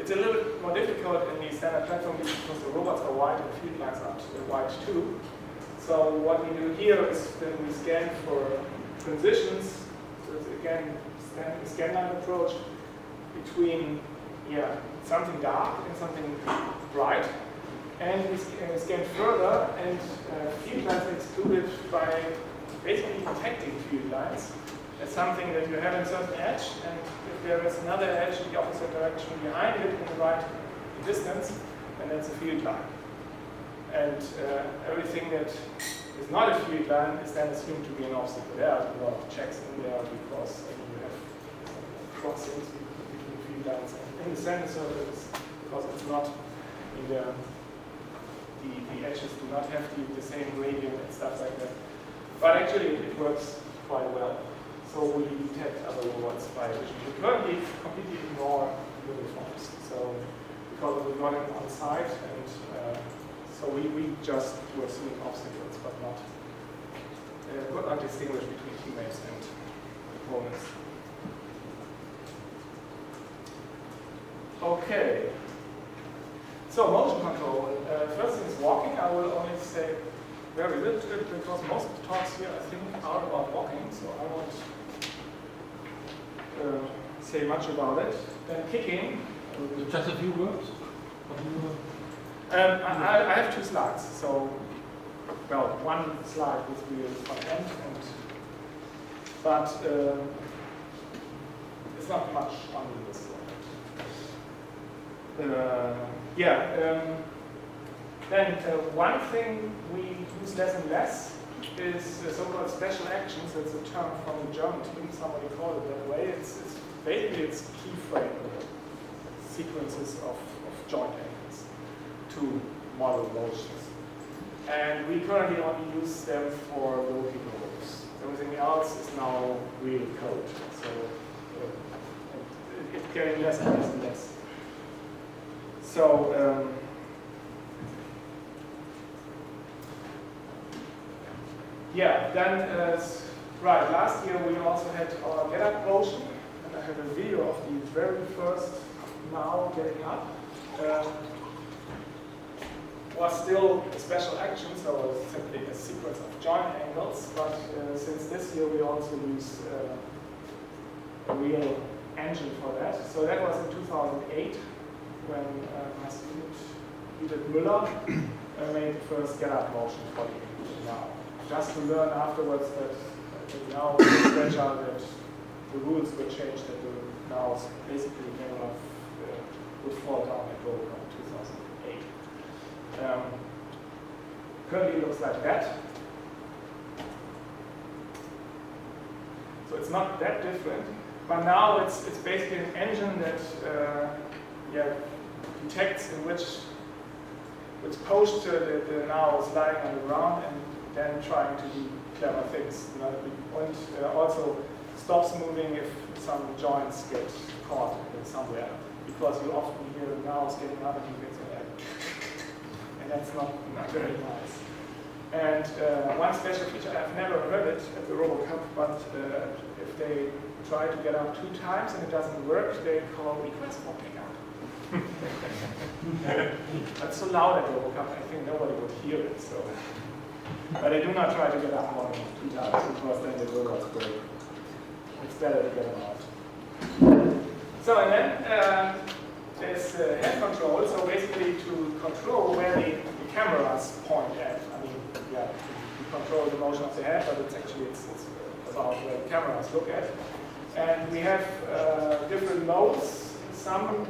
S1: It's a little bit more difficult in the standard platform because the robots are wide and the field lines are wide too. So what we do here is then we scan for transitions. So it's again a scan line approach between something dark and something bright. And we scan further, and field lines are excluded by basically detecting field lines as something that you have in a certain edge, and if there is another edge in the opposite direction behind it in the right distance, then that's a field line. And everything that is not a field line is then assumed to be an obstacle. There are a lot of checks in there because you have crossings between field lines and in the center surface, because it's not in the edges do not have the same gradient and stuff like that. But actually it works quite well. So we detect other robots by vision. We currently completely ignore uniforms. So because we're running on site, and so we just were seeing obstacles, but could not distinguish between teammates and opponents. Okay. So motion control. First thing is walking. I will only say very little because most of the talks here I think are about walking, so I won't say much about it. Then kicking.
S3: Just a few words?
S1: I have 2 slides. So, well, one slide with the front end, but it's not much on this slide. Then one thing we use less and less is so-called special actions. It's a term from the German team. Somebody called it that way. It's basically keyframe sequences of joint angles to model motions. And we currently only use them for local robots. Everything else is now real code. So it's getting less and less and less. So then right, last year we also had our get up motion, and I have a video of the very first now getting up. Was still a special action, so simply a sequence of joint angles, but since this year we also use a real engine for that. So that was in 2008 when my student Edith Müller made the first get-up motion for the now. Just to learn afterwards that the now is so fragile that the rules were changed, that the now basically never would fall down at RoboCup in 2008. Currently it looks like that. So it's not that different, but now it's basically an engine that detects in which posture the now is lying on the ground and then trying to do clever things. And also stops moving if some joints get caught in somewhere, because you often hear the now is getting up and you get like, and that's not very nice. And one special feature, I've never heard it at the RoboCup, but if they try to get up 2 times and it doesn't work, they call request for pickup. That's so loud at RoboCup, I think nobody would hear it. So, but I do not try to get up more than 2 times because then the robots break. It's better to get them out. So and then there's head control. So basically to control where the cameras point at. I mean, yeah, you control the motion of the head, but it's about where the cameras look at. And we have different modes. Some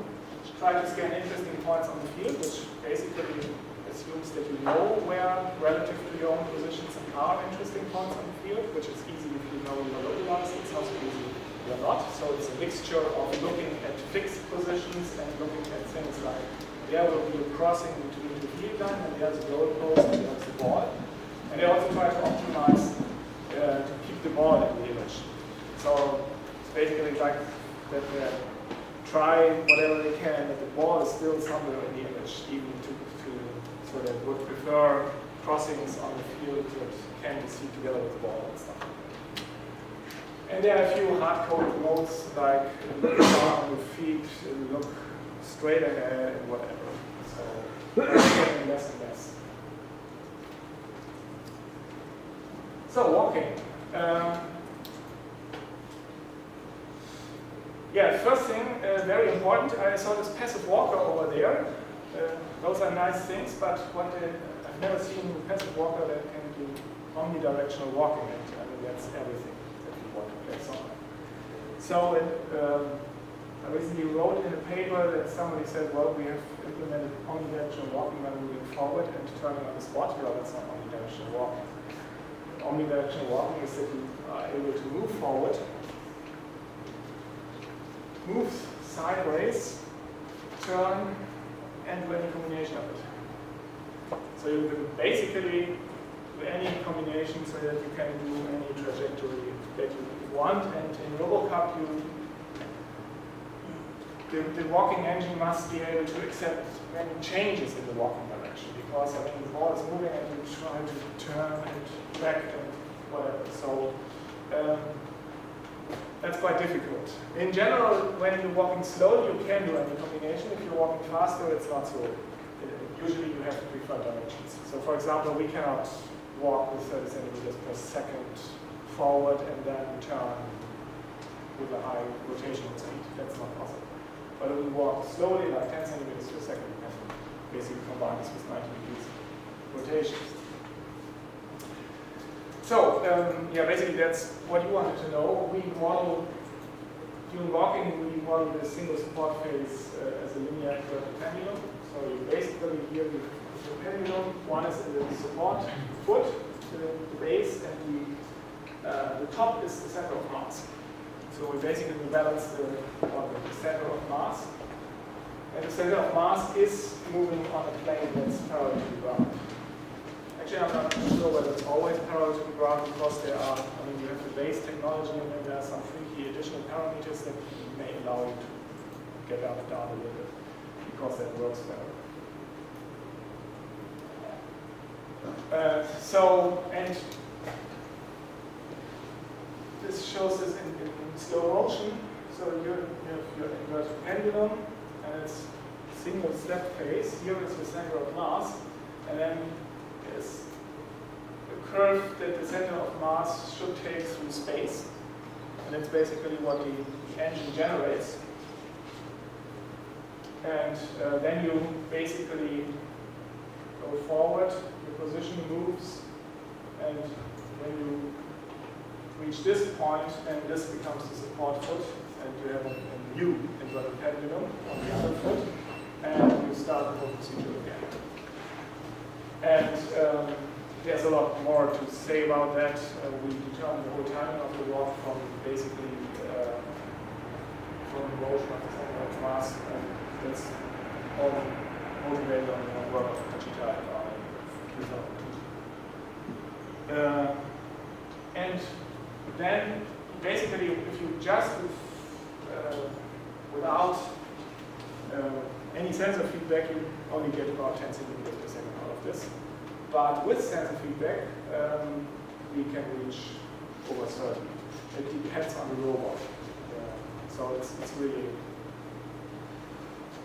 S1: try to scan interesting points on the field, which basically assumes that you know where, relative to your own positions, are interesting points on the field, which is easy if you know your localized. It's not so easy if you're not. So it's a mixture of looking at fixed positions and looking at things like there will be a crossing between the field line and there's a goal post and there's the ball. And they also try to optimize to keep the ball in the image. So it's basically like that they try whatever they can that the ball is still somewhere in the image, even so they would prefer crossings on the field that can be seen together with the ball and stuff. And there are a few hard-coded modes like look down on the feet, look straight ahead, and whatever. So it's getting less and less. So walking. Yeah, first thing, very important, I saw this passive walker over there. Those are nice things, but I've never seen a passive walker that can do omnidirectional walking, and I mean that's everything that you want to play soccer. So I recently wrote in a paper that somebody said, well, we have implemented omnidirectional walking by moving forward and turning on the spot. Well, that's not omnidirectional walking. Omnidirectional walking is that you are able to move forward, move sideways, turn, and do any combination of it. So you can basically do any combination so that you can do any trajectory that you want. And in RoboCup, the walking engine must be able to accept many changes in the walking direction, because I mean the ball is moving and you try to turn and back and whatever. So that's quite difficult. In general, when you're walking slowly, you can do any combination. If you're walking faster, it's not so. Usually you have to prefer dimensions. So for example, we cannot walk with 30 centimeters per second forward and then turn with a high rotational speed. That's not possible. But if we walk slowly, like 10 centimeters per second, we can basically combine this with 90 degrees rotations. So, yeah, basically that's what you wanted to know. We model, during walking, we model the single support phase as a linear inverted pendulum. So you basically here you have the pendulum, one is in the support foot, the base, and the top is the center of mass. So we basically balance the center of mass. And the center of mass is moving on a plane that's parallel to the ground. Actually, I'm not sure whether it's always parallel to the ground, because there are, I mean, you have the base technology and then there are some freaky additional parameters that may allow you to get up and down a little bit, because that works better. And this shows this in slow motion. So you have your inverted pendulum, and it's single step phase. Here is the center of mass, and then there's a curve that the center of mass should take through space. and that's basically what the engine generates. And then you basically go forward, your position moves, and when you reach this point, then this becomes the support foot, and you have a U inverted pendulum on the other foot, and you start the whole procedure again. And there's a lot more to say about that. We determine the whole timing of the walk from basically from the motion of the center of mass, and that's all motivated on the work of Kachita in 2002. And then basically, if you just without any sensor feedback, you only get about 10 centimeters per second out of this. But with sensor feedback, we can reach over 30. It depends on the robot. So it's really,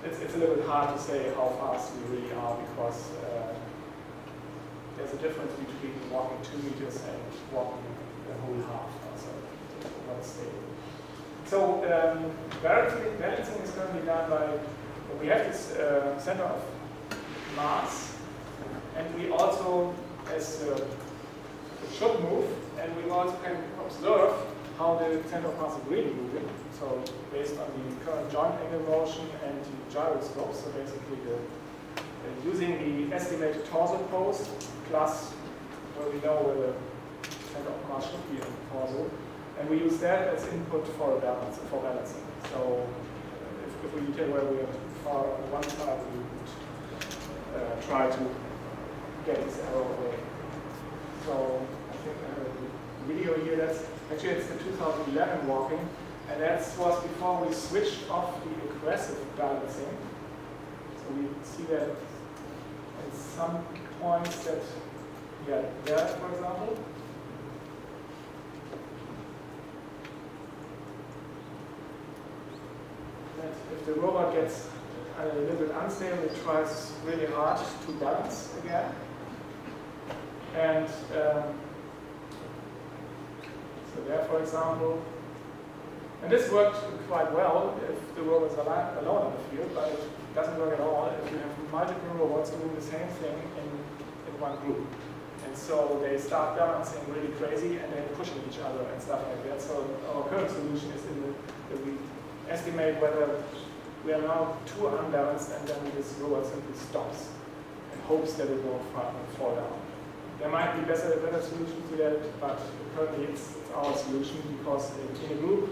S1: it's a little bit hard to say how fast we really are, because there's a difference between walking 2 meters and walking the whole half. So not stable. So balancing is currently done by, we have this center of mass, and we also, as it should move, and we also can observe how the center of mass is really moving. So based on the current joint angle motion and the gyroscope, so basically using the estimated torso post plus where we know where the center of mass should be in the torso, and we use that as input for balancing. So if we detail where we are far on one side, we would try to get this arrow away. So I think I have a video here. That's actually, it's the 2011 walking, and that was before we switched off the aggressive balancing. So we see that at some points that, yeah, there, for example. That if the robot gets a little bit unstable, it tries really hard to balance again. And so there, for example, and this worked quite well if the robot is alone on the field, but it doesn't work at all if you have multiple robots doing the same thing in one group. And so they start balancing really crazy, and they're pushing each other and stuff like that. So our current solution is that we estimate whether we are now too unbalanced, and then this robot simply stops and hopes that it won't fall down. There might be better solutions to that, but currently it's our solution, because in a group,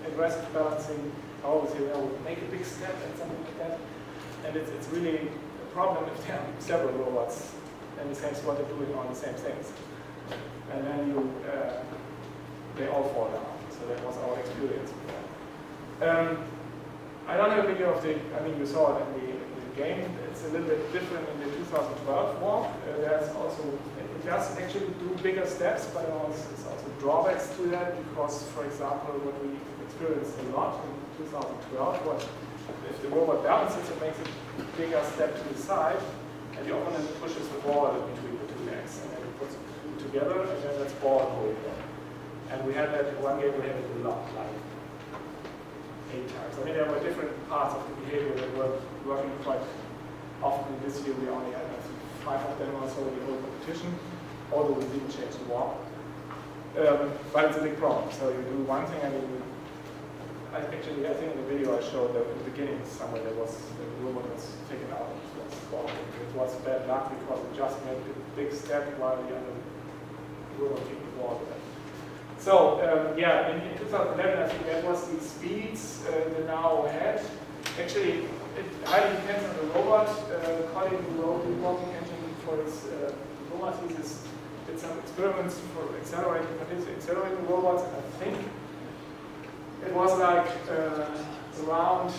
S1: aggressive balancing, I always say, well, make a big step and something like that. And it's really a problem if there are several robots in the same spot doing all the same things. And then they all fall down. So that was our experience with that. I don't have a video of you saw it in the game. It's a little bit different in the 2012 walk. There's also, it does actually do bigger steps, but there's also drawbacks to that, because, for example, what we experienced a lot in 2012 was if the robot balances, it makes a bigger step to the side, and the opponent pushes the ball between the two legs, and then it puts it together, and then that's ball hold. And we had that in one game, we had it a lot, like 8 times. I mean, there were different parts of the behavior that were working quite often. This year we only had 5 of them or so in the whole competition, although we didn't change the walk. But it's a big problem. So you do one thing, and I think in the video I showed that in the beginning somewhere the robot was taken out. It was bad luck, because it just made a big step while the other robot took the ball. So in 2011, I think that was the speeds they now had. Actually, it highly depends on the robot. Colleague who wrote the walking engine for his robot, he did some experiments for accelerating robots, and I think it was like around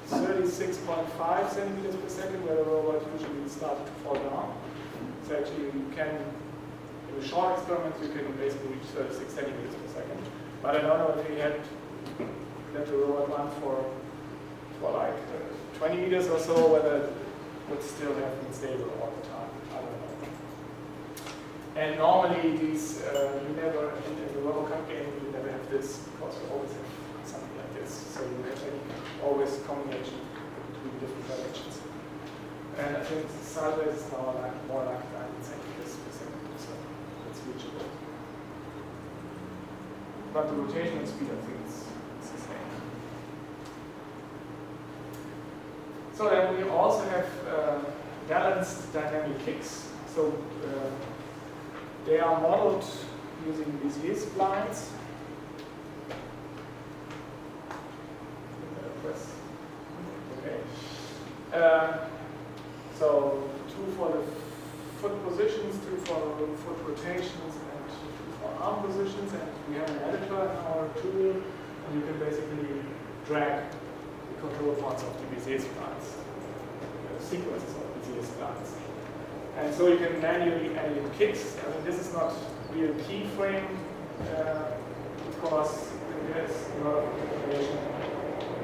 S1: 36.5 centimeters per second, where the robot usually started to fall down. So actually, you can, in a short experiment, you can basically reach 36 centimeters per second. But I don't know if we had let the robot run for like 20 meters or so, whether it would still have been stable all the time. I don't know. And normally these, you never, in the RoboCup game, you never this because you always have something like this. So you have always combination between different directions. And I think the sideways is now more like 90 centimeters per second, so it's reachable. But the rotational speed, I think, is the same. So then we also have balanced dynamic kicks. So they are modeled using Bezier splines. Okay. So 2 for the foot positions, 2 for foot rotations, and 2 for arm positions. And we have an editor in our tool, and you can basically drag the control points of the Bezier splines, sequences of Bezier splines. And so you can manually edit kicks. I mean, this is not real keyframe because there's a lot of information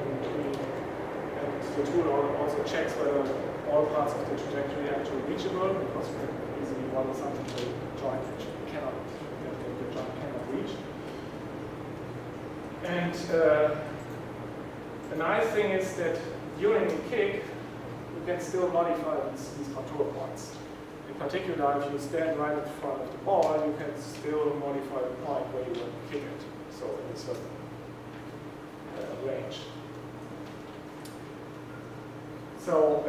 S1: in between. And the tool also checks whether all parts of the trajectory are actually reachable, because you can easily model something that the joint cannot reach. And the nice thing is that during the kick, you can still modify these control points. In particular, if you stand right in front of the ball, you can still modify the point where you want to kick it, so in a certain range. So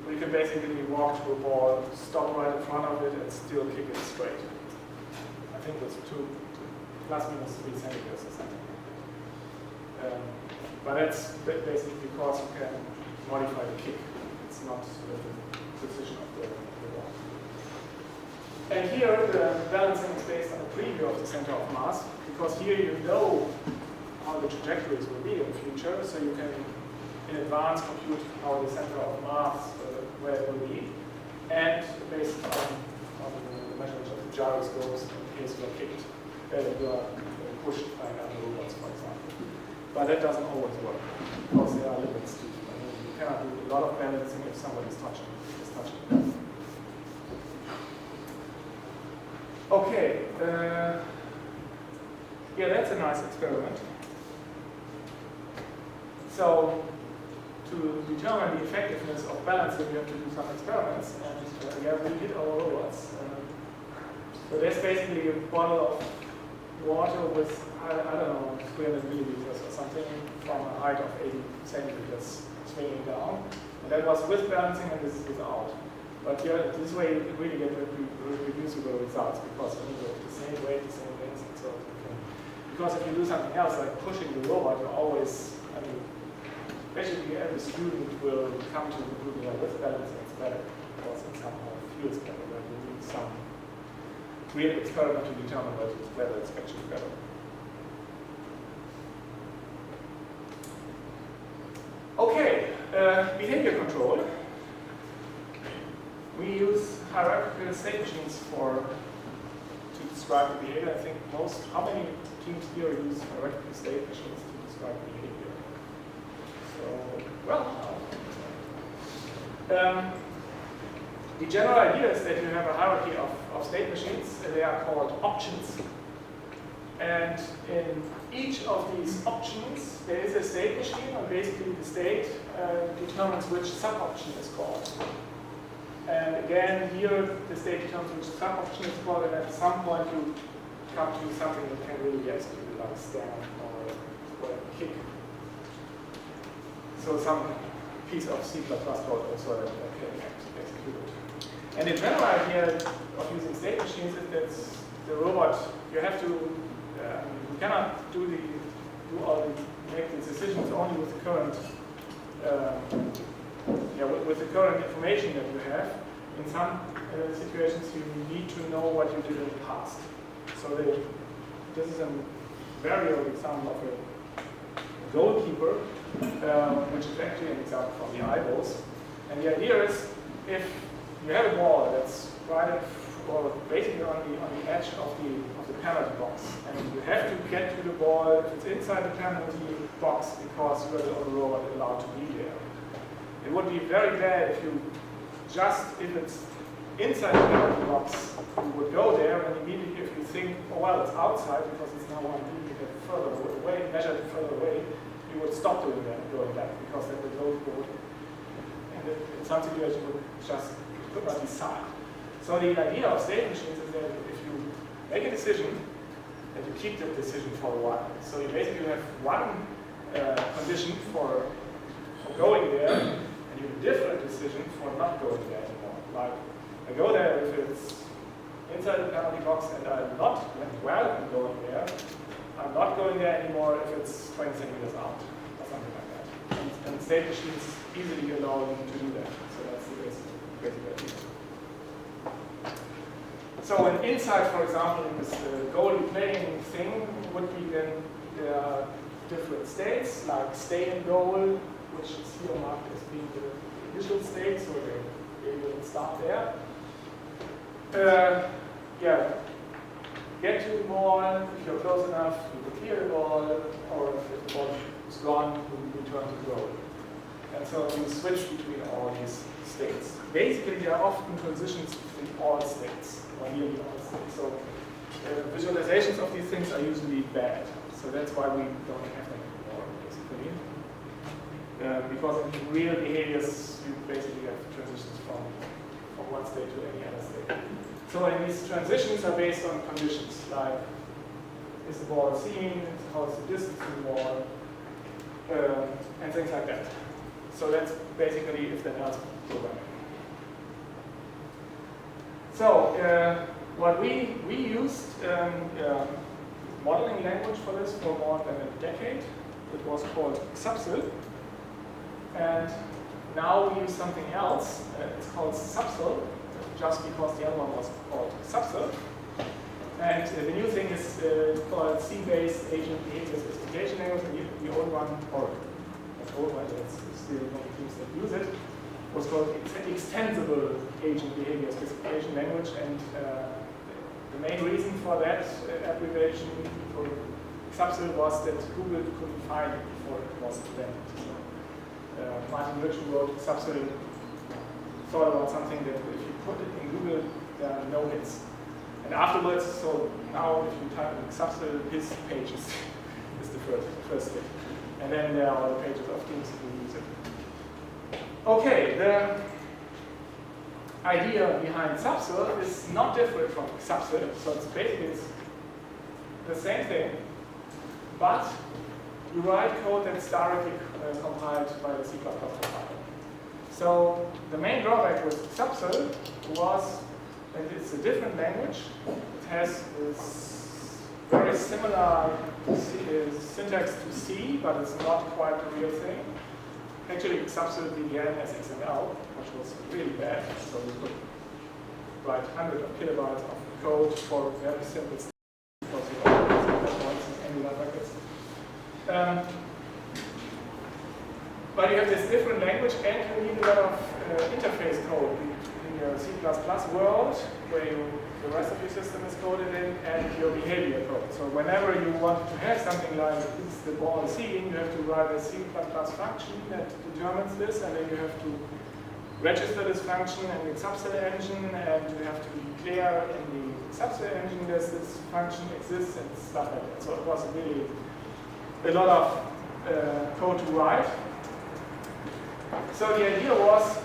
S1: we can basically walk to a ball, stop right in front of it, and still kick it straight. I think that's 2 ± 3 centimeters or something. But that's basically because you can modify the kick. It's not the position of the ball. And here the balancing is based on a preview of the center of mass, because here you know how the trajectories will be in the future, so you can in advance compute how the center of mass, where it will be, and based on the measurements of the gyroscopes in case you are kicked, you are pushed by other robots, for example. But that doesn't always work, because there are limits to it. I mean, you cannot do a lot of balancing if somebody is touching. Okay, yeah, that's a nice experiment. So, to determine the effectiveness of balancing, we have to do some experiments, and yeah, we did our robots. So there's basically a bottle of water with, I don't know, 300 milliliters or something from a height of 80 centimeters swinging down. And that was with balancing, and this is without. But yeah, this way you really get reproducible results, because you have the same weight, the same length, and so on. Because if you do something else, like pushing the robot, you always, I mean, basically every student will come to the conclusion that with balancing it's better, because it somehow feels better, but you need some real experiment to determine whether it's actually better. Okay, behavior control. We use hierarchical state machines to describe the behavior. I think how many teams here use hierarchical state machines to describe behavior? So, well, the general idea is that you have a hierarchy of state machines, and they are called options. And in each of these options, there is a state machine, and basically the state determines which sub-option is called. And again, here the state determines which sub-option is called, and at some point you come to something that can really be executed, like stand or kick. So some piece of C++ code also can be executed. And the general idea of using state machines is that the robot, you have to, you cannot make the decisions only with the current with the current information that you have. In some situations, you need to know what you did in the past. So this is a very old example of a goalkeeper, which is actually an example from the eyeballs. And the idea is, if you have a ball that's right or basically on the edge of the penalty box, and you have to get to the ball if it's inside the penalty box because you are the only robot allowed to be there. It would be very bad if it's inside the penalty box, you would go there, and immediately if you think, oh well, it's outside because it's now 1 millimeter further away, measured further away, you would stop doing that, going back, because then the goal would, and in some situations, would just could not be signed. So the idea of state machines is that if you make a decision, that you keep that decision for a while. So you basically have one condition for going there, and you have a different decision for not going there anymore. Like, I go there if it's inside the penalty box and I'm not welcome going there. I'm not going there anymore if it's 20 centimeters out, or something like that. And state machines easily allow you to do that. So that's the basic idea. So an inside, for example, in this goalie playing thing would be then there are different states, like stay in goal, which is here marked as being the initial state, so they will start there. Yeah, get to the ball, if you're close enough, you will clear the ball, or if the ball is gone, you return to goal. And so you switch between all these states. Basically, there are often transitions between all states, or nearly all states. So visualizations of these things are usually bad. So that's why we don't have them anymore, basically. Because in real behaviors, you basically have transitions from one state to any other state. So and these transitions are based on conditions, like is the ball seen, how is the distance to the ball, and things like that. So that's basically if then else programming. So what we used modeling language for this for more than a decade. It was called Xapsil. And now we use something else. It's called Xapsil, just because the other one was called Xapsil. And the new thing is called C-based agent behavior specification language. And the old one, or the old one, it's still many teams that use it, was called extensible agent behavior specification language. And the main reason for that abbreviation for Xapsil was that Google couldn't find it before it was invented. So, Martin Rich, who wrote Xapsil, thought about something that if you put it in Google, there are no hits. And afterwards, so now if you type in Xapsil, his page is the first hit. And then there are other pages of teams who use it. Okay, the idea behind Xapsil is not different from Xapsil, so it's basically the same thing, but you write code that's directly compiled by the C++ compiler. So the main drawback with Xapsil was that it's a different language. It has this very similar syntax to C, but it's not quite the real thing. Actually, Xapsil began as XML, which was really bad. So we could write hundreds of kilobytes of code for very simple stuff because you always have angular brackets. But you have this different language, and you need a lot of interface code in your C++ world, where the rest of your system is coded in, and your behavior code. So whenever you want to have something like is the ball seen, you have to write a C++ function that determines this, and then you have to register this function in the Xapsil engine, and you have to declare in the Xapsil engine that this function exists and stuff like that. So it was really a lot of code to write. So the idea was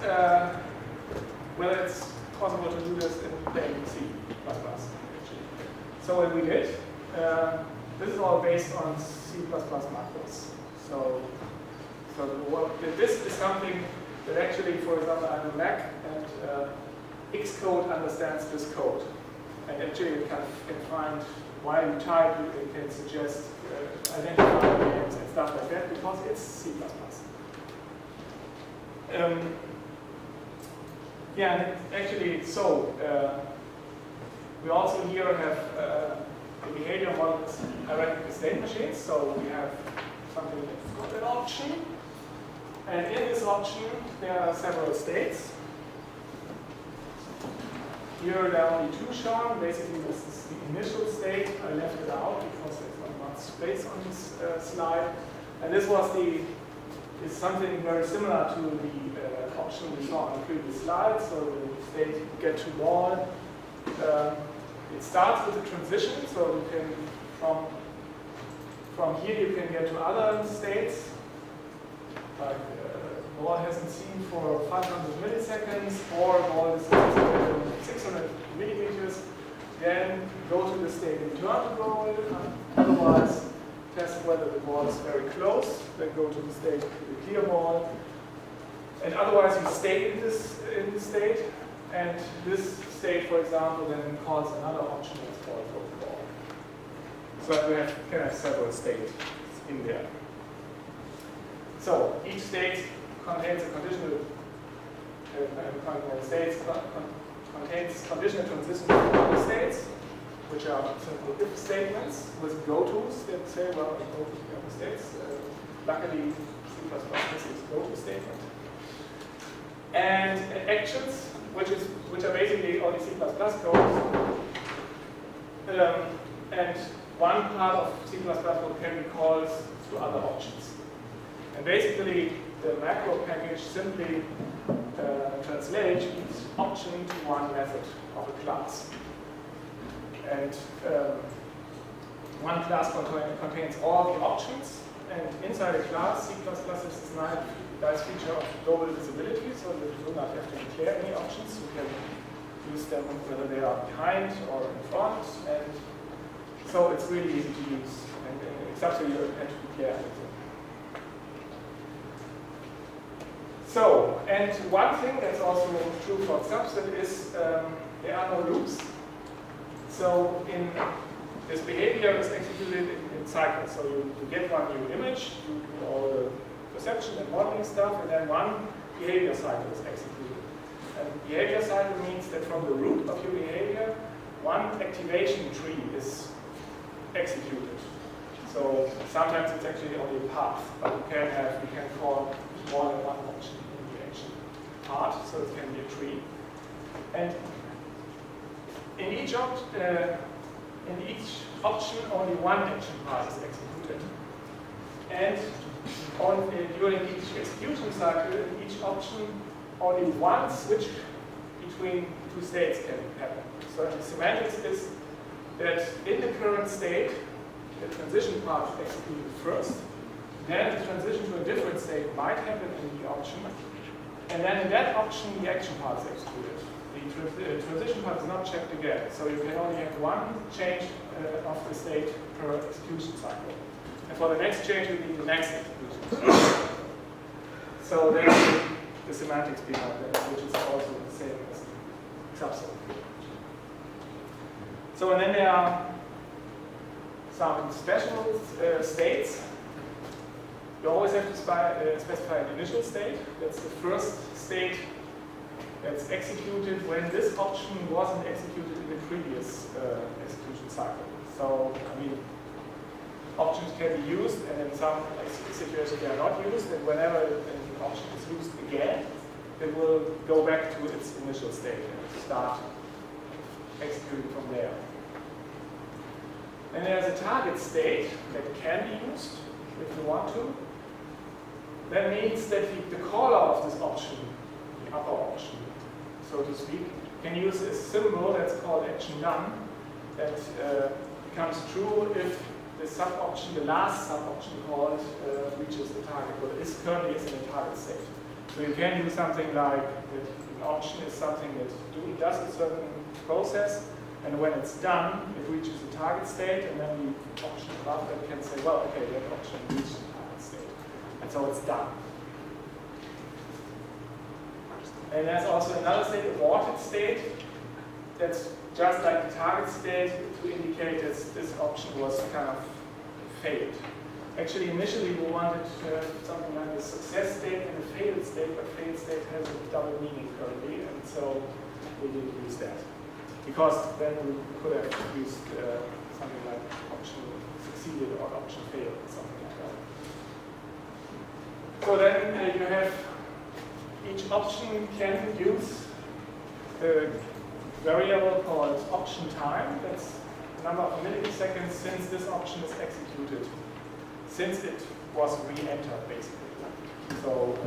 S1: whether it's possible to do this in plain C++. Actually. So what we did, this is all based on C++ macros. So this is something that actually, for example, I'm a Mac, and Xcode understands this code. And actually, you can find while you type, it can suggest identifier names and stuff like that because it's C++. Yeah, and actually, so we also here have the behavior model is hierarchical state machines. So we have something that's called an option, and in this option there are several states. Here there are only two shown. Basically, this is the initial state. I left it out because there's not much space on this slide. And this was is something very similar to the option we saw on the previous slide. So the state get to ball. It starts with a transition, so you can from here you can get to other states. Like ball hasn't seen for 500 milliseconds, or ball is 600 millimeters. Then go to the state return to ball. Otherwise, test whether the ball is very close. Then go to the state with the clear ball. And otherwise, you stay in this state. And this state, for example, then calls another option that's called ball. So we can have several states in there. So each state contains a conditional contains conditional transitions to other states, which are simple if statements with go-tos that say, well, I go to the other states. Luckily, C++ has this go-to statement. And actions, which are basically only C++ code. And one part of C++ code can be called to other options. And basically, the macro package simply translates each option to one method of a class. And one class contains all the options. And inside a class, C++ is this nice feature of global visibility, so that you do not have to declare any options. You can use them whether they are behind or in front. And so it's really easy to use. And except for you have to declare anything. So, and one thing that's also true for subset is there are no loops. So in this behavior is executed in cycles. So you get one new image, you do all the perception and modeling stuff, and then one behavior cycle is executed. And behavior cycle means that from the root of your behavior, one activation tree is executed. So sometimes it's actually only a path, but you can call more than one option in the action part, so it can be a tree. And in each option, only one action part is executed. And during each execution cycle, in each option, only one switch between two states can happen. So the semantics is that in the current state, the transition part is executed first. Then the transition to a different state might happen in the option. And then in that option, the action part is executed. The transition part is not checked again. So you can only have one change of the state per execution cycle. And for the next change, you need the next execution cycle. So there's the semantics behind that, which is also the same as the subset. So and then there are some special states. You always have to specify an initial state. That's the first state that's executed when this option wasn't executed in the previous execution cycle. So, I mean, options can be used, and in some situations they are not used, and whenever an option is used again, it will go back to its initial state and start executing from there. And there's a target state that can be used if you want to. That means that the caller of this option, the upper option, so to speak, can use a symbol that's called action done that becomes true if the sub-option, the last sub-option called, reaches the target, or currently is in a target state. So you can do something like that an option is something that does a certain process, and when it's done, it reaches the target state, and then the option above that can say, well, okay, that option reached the target state. And so it's done. And there's also another state, aborted state, that's just like the target state to indicate that this option was kind of failed. Actually, initially we wanted to have something like a success state and a failed state, but failed state has a double meaning currently, and so we didn't use that. Because then we could have used something like option succeeded or option failed, something like that. So then you have each option can use the variable called option time. That's the number of milliseconds since this option is executed, since it was re-entered basically. So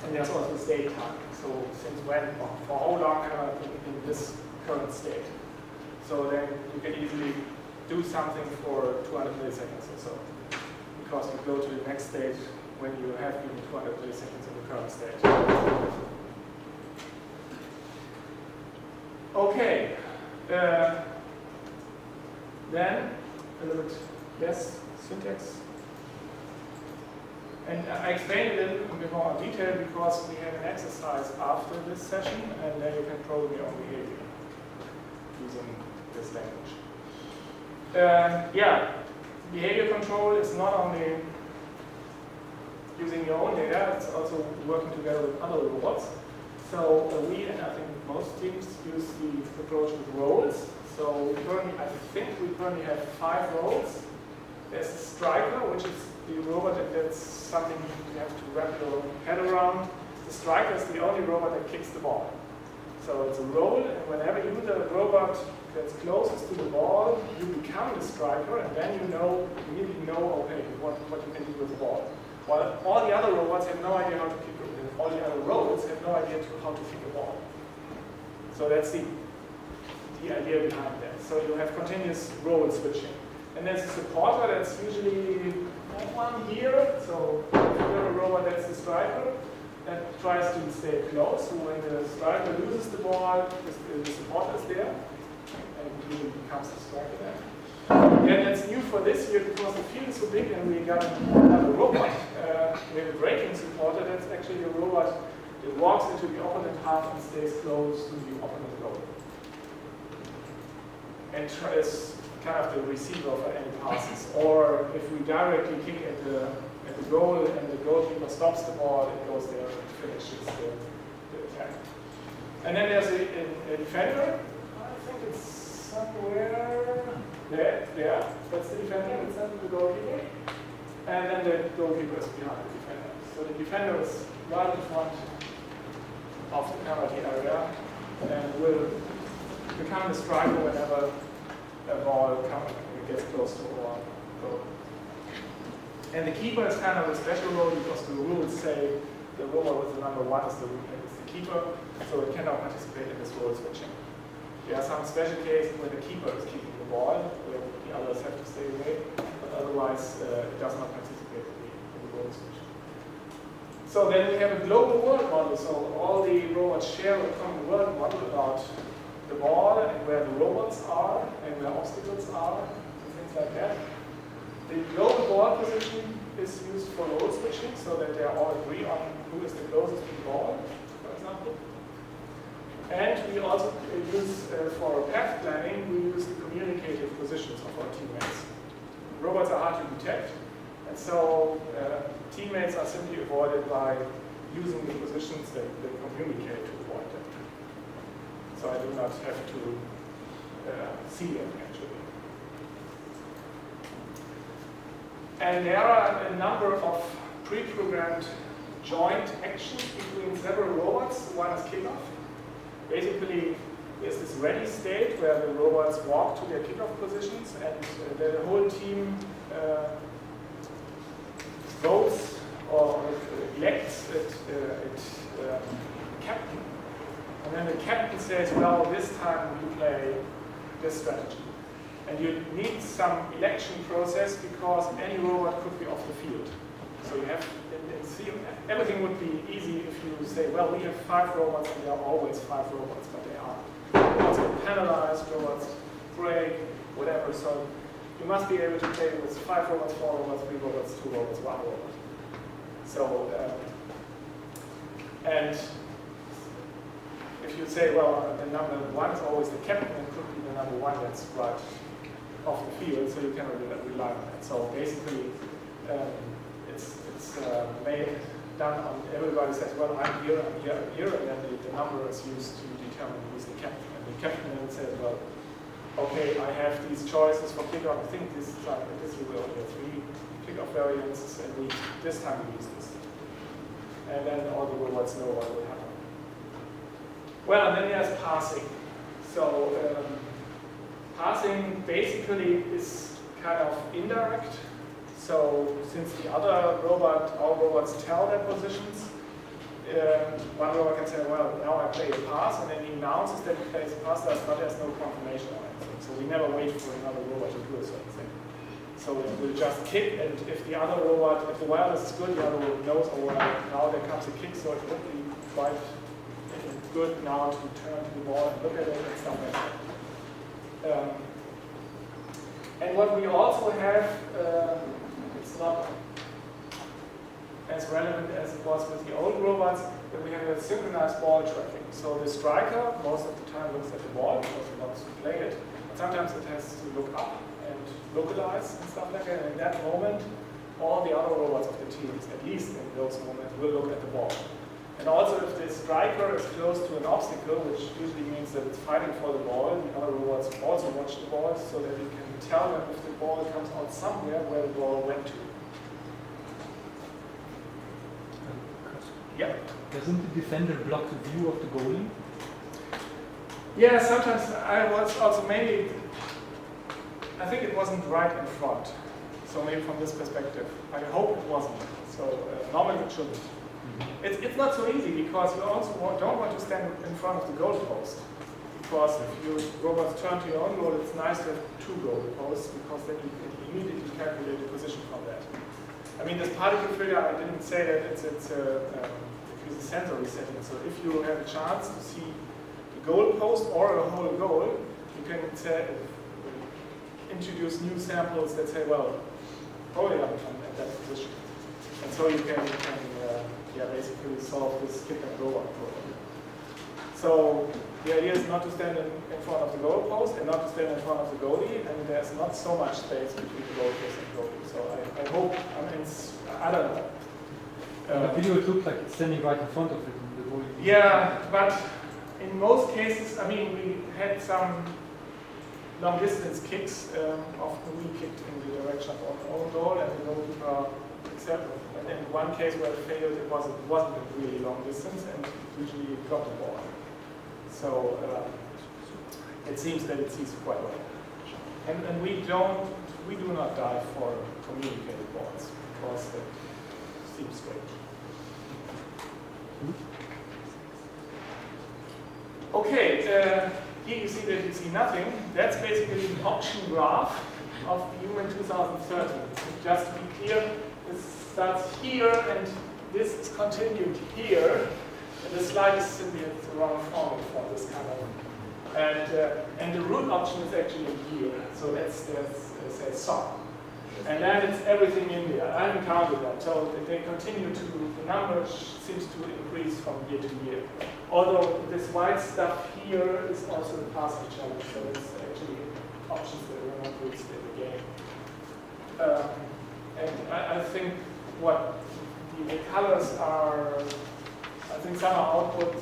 S1: And there's also state time. So since when, or for how long am I in this current state? So then you can easily do something for 200 milliseconds or so, because you go to the next stage when you have been 200 milliseconds in the current state. Okay. Then a little bit less syntax. And I explained it a little bit more in detail because we have an exercise after this session, and then you can program your own behavior using this language. Yeah, behavior control is not only using your own data, it's also working together with other robots. So we, and I think most teams, use the approach with roles. So we currently, I think we currently have 5 roles. There's a striker, which is the robot, and that's something you have to wrap your head around. The striker is the only robot that kicks the ball. So it's a role, and whenever you, the robot that's closest to the ball, you become the striker, and then you immediately know, okay, what you can do with the ball. While all the other robots have no idea how to kick it, all the other roles have no idea how to kick a ball. So that's the idea behind that. So you have continuous role switching. And there's a supporter that's usually that one here. So if you have a robot that's the striker, that tries to stay close. So when the striker loses the ball, the supporter is there, and he becomes the striker then. And that's new for this year because the field is so big and we got another robot. We have a braking supporter that's actually a robot that walks into the opponent half and stays close to the opponent goal. And is kind of the receiver for any passes. Or if we directly kick at the goal and the goalkeeper stops the ball, it goes there and finishes the attack. And then there's a defender. I think it's somewhere there. That's the defender. It's not the goalkeeper. And then the goalkeeper is behind the defender. So the defender is right in front of the penalty area and will become the striker whenever a ball gets close to our goal. And the keeper is kind of a special role because the rules say the robot with the number 1 is the keeper, so it cannot participate in this role switching. There are some special cases where the keeper is keeping the ball, where the others have to stay away, but otherwise it does not participate in the role switching. So then we have a global world model, so all the robots share a common world model about the ball and where the robots are and where obstacles are and things like that. The global ball position is used for role switching so that they all agree on who is the closest to the ball, for example. And we also use, for path planning, we use the communicative positions of our teammates. Robots are hard to detect, and so teammates are simply avoided by using the positions that communicate to avoid them. So I do not have to see them, actually. And there are a number of pre-programmed joint actions between several robots. One is kickoff. Basically, there's this ready state where the robots walk to their kickoff positions and the whole team votes or elects a captain. And then the captain says, well, this time we play this strategy. And you need some election process because any robot could be off the field. So you have, everything would be easy if you say, well, we have 5 robots and there are always 5 robots, but they are robots get penalized, robots break, whatever. So you must be able to play with 5 robots, 4 robots, 3 robots, 2 robots, 1 robot. So, and if you say, well, the number 1 is always the captain, it could be the number 1 that's right off the field, so you can rely on that. So basically, it's done on, everybody says, well, I'm here, and then the number is used to determine who's the captain. And the captain then says, well, okay, I have these choices for kickoff. I think this time, this we will have 3 kickoff variants, and this time we use this. And then all the robots know what will happen. Well, and then there's passing. So passing basically is kind of indirect. So since the other robot, all robots tell their positions, one robot can say, well, now I play a pass, and then he announces that he plays a pass, but there's no confirmation or anything. So we never wait for another robot to do a certain thing. So it will just kick, and if the other robot, if the wireless is good, the other robot knows, oh, well, now there comes a kick, so it would be quite good now to turn to the ball and look at it and stuff like that. And what we also have, it's not as relevant as it was with the old robots, but we have a synchronized ball tracking. So the striker most of the time looks at the ball because he wants to play it. But sometimes it has to look up and localize and stuff like that. And in that moment, all the other robots of the teams, at least in those moments, will look at the ball. And also if the striker is close to an obstacle, which usually means that it's fighting for the ball, the other robots also watch the ball so that we can tell them if the ball comes out somewhere where the ball went to. Yeah.
S3: Doesn't the defender block the view of the goalie?
S1: Yeah, sometimes I was also mainly, I think it wasn't right in front. So maybe from this perspective, I hope it wasn't. So normally it shouldn't. It's not so easy because you also don't want to stand in front of the goal post. Because if you robots turn to your own goal, it's nice to have two goal posts because then you can immediately calculate the position from that. I mean, this particle filter, I didn't say that it's a sensory setting. So if you have a chance to see the goal post or a whole goal, you can introduce new samples that say, well, probably I'm at that position. And so you can basically solve this kick and go on problem. So the idea is not to stand in front of the goal post and not to stand in front of the goalie, and there's not so much space between the goal post and goalie. So I hope, I don't know.
S3: The video it looks like it's standing right in front of it. The goalie.
S1: Yeah, but in most cases, I mean, we had some long distance kicks. Often we kicked in the direction of our own goal, and the goalkeeper accepted. And in one case where it failed, it wasn't a really long distance, and usually it got the ball. So it seems that it sees quite well. And we do not dive for communicated balls because that seems strange. Okay, here you see that you see nothing. That's basically an option graph of the Human 2013. Just to be clear, this starts here and this is continued here. And the slide is simply the wrong form for this kind of. And the root option is actually here. So that's say sum. And then it's everything in there. I haven't counted that. So they continue to, the number seems to increase from year to year. Although this white stuff here is also the passing challenge. So it's actually options that were not used in the game. And I think what the colors are, I think some are output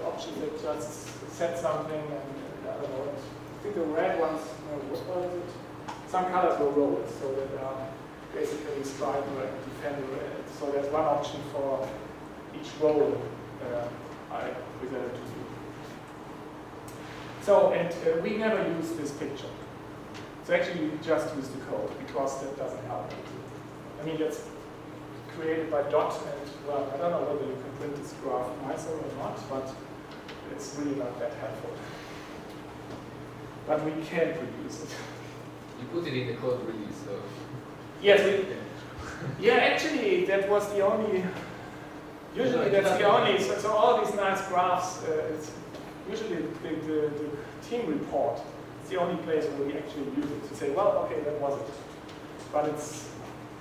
S1: options that just set something, and I don't know. I think the red ones, what was it? Some colors were rolled, so that are basically striker and defender. So there's one option for each role I presented to you. So, and we never use this picture. So actually we just use the code because that doesn't help. I mean, that's created by Dot, and well, I don't know whether you can print this graph nicer or not, but it's really not that helpful. But we can produce it.
S4: You put it in the code release, so.
S1: Yes, yeah, actually, that was the only, usually that's the only, so all these nice graphs, it's usually the team report. It's the only place where we actually use it to say, well, okay, that was it. But it's,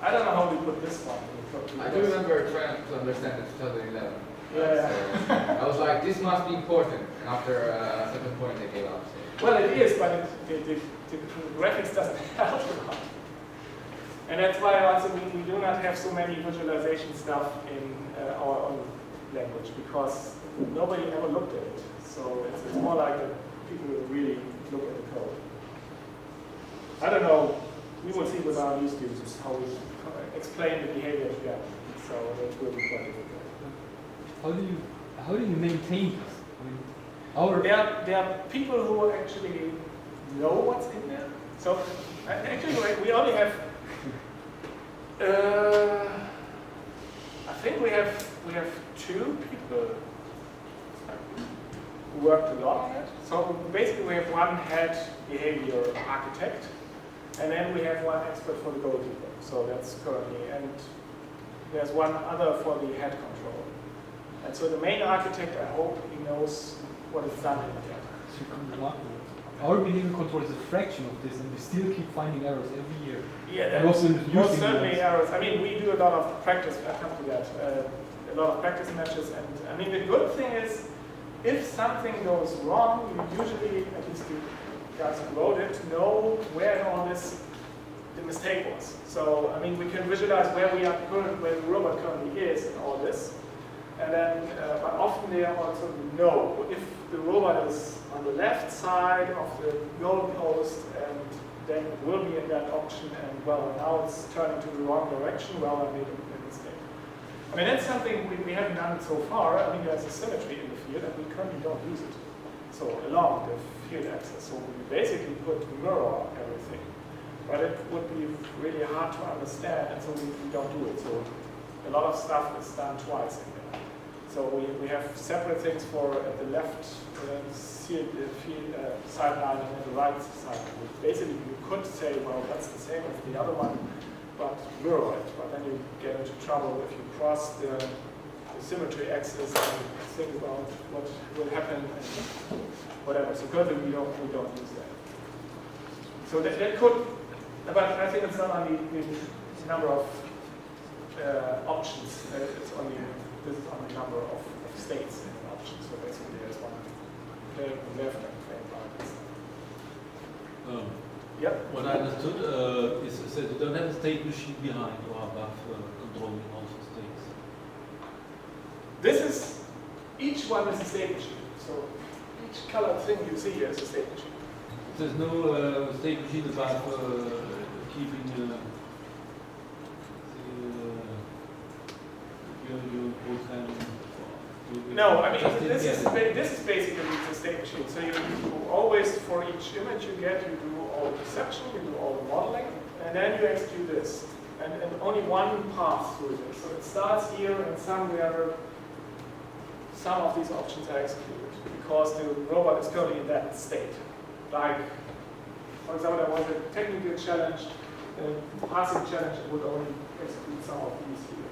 S1: I don't know how we put this one in the code.
S4: I do remember trying to understand the 2011.
S1: Yeah.
S4: So I was like, this must be important. And after a certain point, they gave up. So.
S1: Well, it is, but the graphics doesn't help a lot. And that's why also we do not have so many visualization stuff in our own language, because nobody ever looked at it. So it's more like that people really look at the code. I don't know, we will see with our use cases how we explain the behavior again. So that will be quite difficult.
S3: How do you maintain this? I mean,
S1: there are people who actually know what's in there. So actually we only have, I think we have we have two people who worked a lot on it. So basically we have one head behavior architect, and then we have one expert for the goalkeeper. So that's currently, and there's one other for the head control. And so the main architect, I hope he knows what is done in that.
S3: Our behavior control is a fraction of this, and we still keep finding errors every year.
S1: Yeah,
S3: And also
S1: most certainly
S3: using
S1: errors. I mean, we do a lot of practice, I'll come to that, a lot of practice matches, and I mean, the good thing is, if something goes wrong, you usually, at least the guys who wrote it, know where in all this the mistake was. So, I mean, we can visualize where we are currently, where the robot currently is in all this. And then, but often they also know if the robot is on the left side of the goal post, and then it will be in that option, and well, now it's turning to the wrong direction, well, I made a mistake. I mean, that's something we haven't done so far. I mean, there's a symmetry in the field, and we currently don't use it. So, along the field axis. So, we basically put mirror everything. But it would be really hard to understand, and so we don't do it. So, a lot of stuff is done twice in there. So we have separate things for at the left sideline and at the right sideline. Basically, you could say, well, that's the same as the other one, but mirror it. But then you get into trouble if you cross the symmetry axis and think about what will happen and whatever. So currently we don't use that. So that could, but I think it's not only the number of options. It's only. This is on the number of states in an option. So basically there's one player on the left and player on the right. Yep.
S5: What I understood is that you don't have a state machine behind or above controlling also states.
S1: This is, each one is a state machine. So each colored thing you see here is a state machine.
S5: There's no state machine above keeping
S1: No, I mean, this is basically the state machine. So you always, for each image you get, you do all the perception, you do all the modeling, and then you execute this. And only one path through this. So it starts here, and somewhere, some of these options are executed, because the robot is currently in that state. Like, for example, there was a technical challenge, a passing challenge, it would only execute some of these here.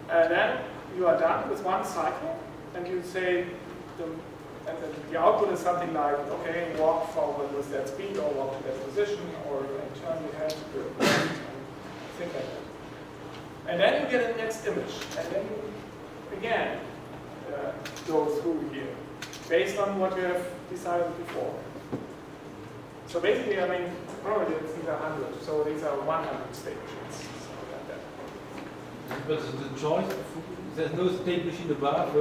S1: And then you are done with one cycle, and you say, the output is something like, okay, walk forward with that speed, or walk to that position, or turn your head to the left, and things like that. And then you get a next image, and then you again go through here, based on what you have decided before. So basically, I mean, probably these are 100, so these are 100 state machines.
S5: But the choice, there's no state machine above.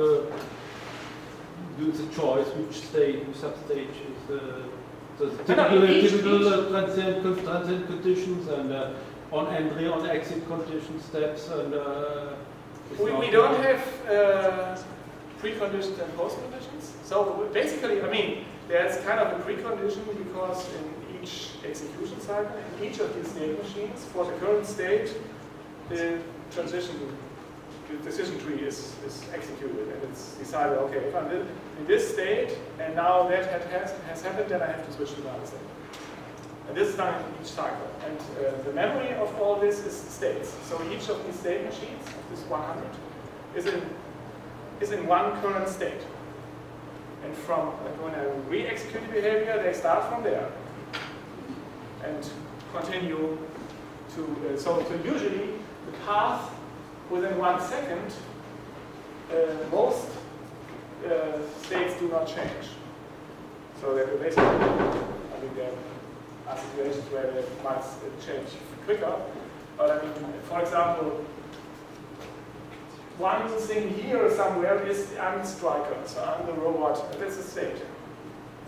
S5: It's a choice which state, which substage is the typical transient conditions and on entry, on exit condition steps. And
S1: we don't have preconditions and postconditions. So basically, I mean, there's kind of a precondition because in each execution cycle, in each of these state machines, for the current state, the decision tree is executed, and it's decided, okay, if I'm in this state, and now that has happened, then I have to switch to another state. And this is done in each cycle. And the memory of all this is states. So each of these state machines, of this 100, is in one current state. And from when I re-execute the behavior, they start from there and continue to. So usually the path within 1 second, most states do not change. So that basically, I mean, there are situations where they might change quicker. But I mean, for example, one thing here somewhere is I'm striker, so I'm the robot, and that's a state.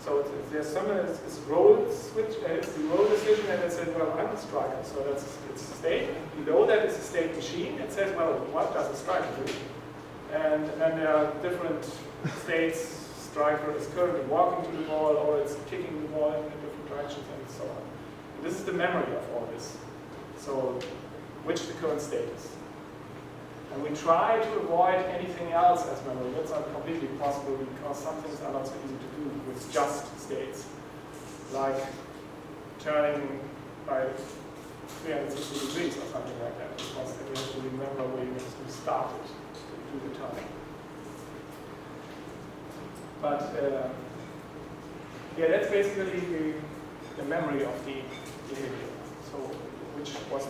S1: So there's somewhere it's role switch, it's the role decision, and it says, well, I'm the striker, so it's a state. And below that is a state machine. It says, well, what does a striker do? And then there are different states. Striker is currently walking to the ball, or it's kicking the ball in different directions, and so on. And this is the memory of all this. So, which the current state is. And we try to avoid anything else as memory. That's not completely possible because some things are not so easy to do with just states. Like turning by 360 degrees or something like that. Because then you have to remember where you started to do the turning. But yeah, that's basically the memory of the behavior. So, which was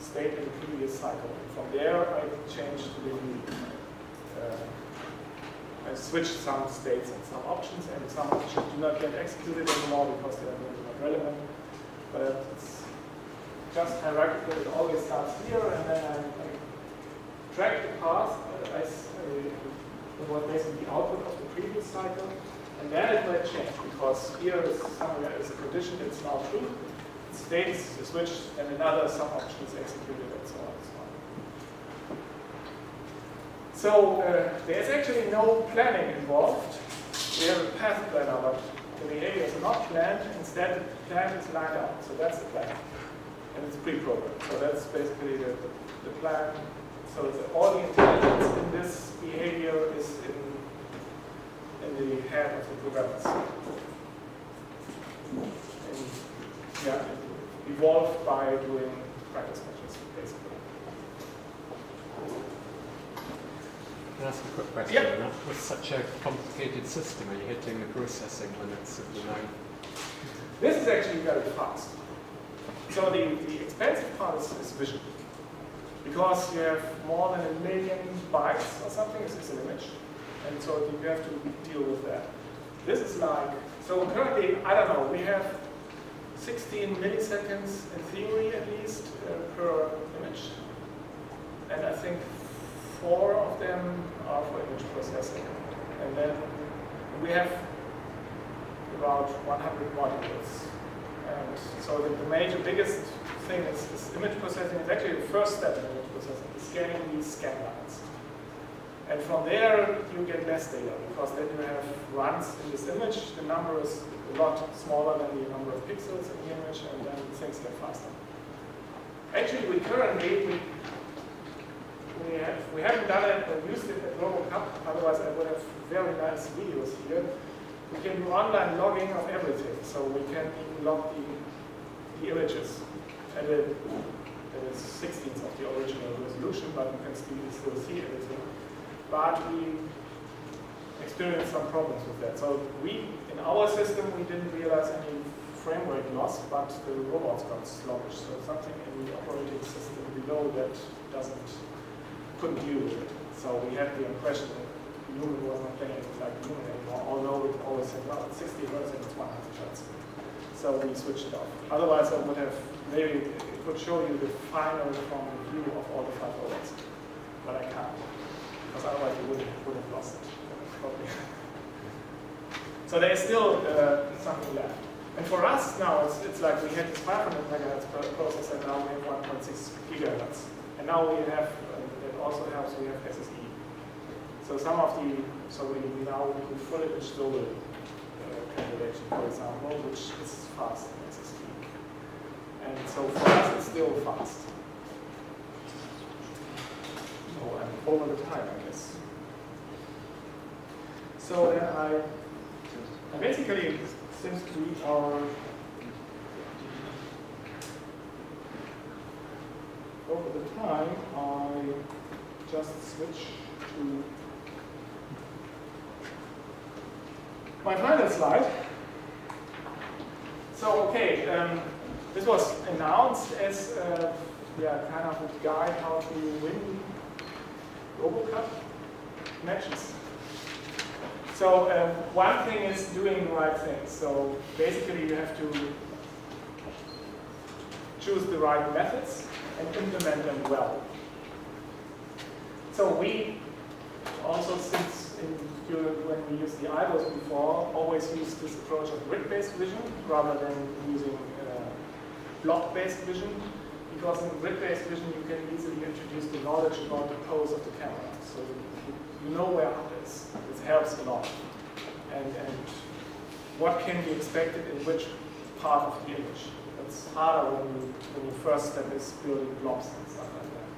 S1: state in the previous cycle. From there, I changed to the new. I switched some states and some options, and some options do not get executed anymore because they are not relevant. But it's just hierarchical. It always starts here, and then I track the path. It was basically the output of the previous cycle, and then it might change because here is somewhere is a condition that's now true. State is switched, and another sub-option is executed, and so on and so on. So there's actually no planning involved. We have a path planner, but the behaviors are not planned. Instead, the plan is lined out. So that's the plan, and it's pre-programmed. So that's basically the plan. So all the intelligence in this behavior is in the head of the programmers. And, yeah, evolved by doing practice matches, basically.
S6: Can I ask a quick question?
S1: Yeah.
S6: With such a complicated system, are you hitting the processing limits of the node?
S1: This is actually very fast. So the expensive part is vision. Because you have more than 1 million bytes or something, this is an image. And so you have to deal with that. This is like, so currently, I don't know, we have 16 milliseconds in theory at least per image. And I think 4 of them are for image processing. And then we have about 100 modules. And so the major biggest thing is image processing. It's actually the first step in image processing, is scanning these scan lines. And from there, you get less data, because then you have runs in this image. The number is a lot smaller than the number of pixels in the image, and then things get faster. Actually, we currently, we haven't done it or used it at RoboCup, otherwise I would have very nice videos here. We can do online logging of everything, so we can even log the images. And it is 16th of the original resolution, but you can still see everything. But we experienced some problems with that. So in our system, we didn't realize any frame rate loss, but the robots got sluggish. So something in the operating system below that couldn't deal with it. So we had the impression that human was not playing like human anymore, although it always said, well, it's 60 hertz and it's 100 hertz. So we switched it off. Otherwise, I would have, maybe it would show you the final from view of all the 5 robots. But I can't, because otherwise you would have lost it, probably. So there's still something left. And for us now, it's like we had this 500 megahertz per processor, and now we have 1.6 gigahertz. And now we have, it also helps, we have SSD. So some of the, so we now do full image global calculation, for example, which is fast in SSD. And so for us, it's still fast. So I'm over the time, I guess. So then I basically, since we are over the time, I just switch to my final slide. So, okay, this was announced as kind of a guide how to win RoboCup matches. So one thing is doing the right thing. So basically you have to choose the right methods and implement them well. So we also, since when we used the IDOs before, always used this approach of grid-based vision rather than using block-based vision, because in grid-based vision you can easily introduce the knowledge about the pose of the camera. So you know where up is. It helps a lot. And what can be expected in which part of the image. It's harder when your first step is building blobs and stuff like that.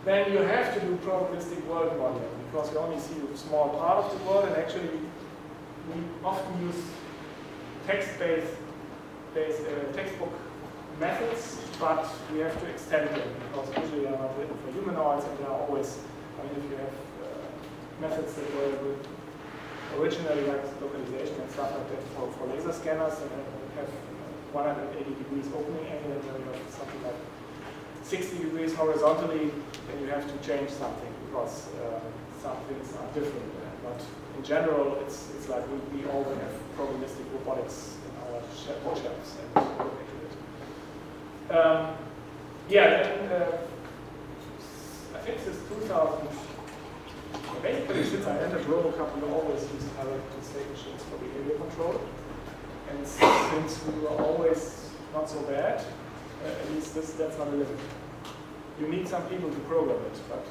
S1: then you have to do probabilistic world modeling because you only see a small part of the world, and actually we often use text-based textbook methods, but we have to extend them because usually they are not written for humanoids, and there are always, I mean, if you have methods that were originally like localization and stuff like that for laser scanners and have 180 degrees opening angle, and then you have something like 60 degrees horizontally, then you have to change something because some things are different. But in general, it's like we always have probabilistic robotics in our workshops and look into it. I think since 2000, basically since I entered RoboCup, we always used hierarchical state machines for behavior control. And since we were always not so bad, at least that's not a limit. You need some people to program it, but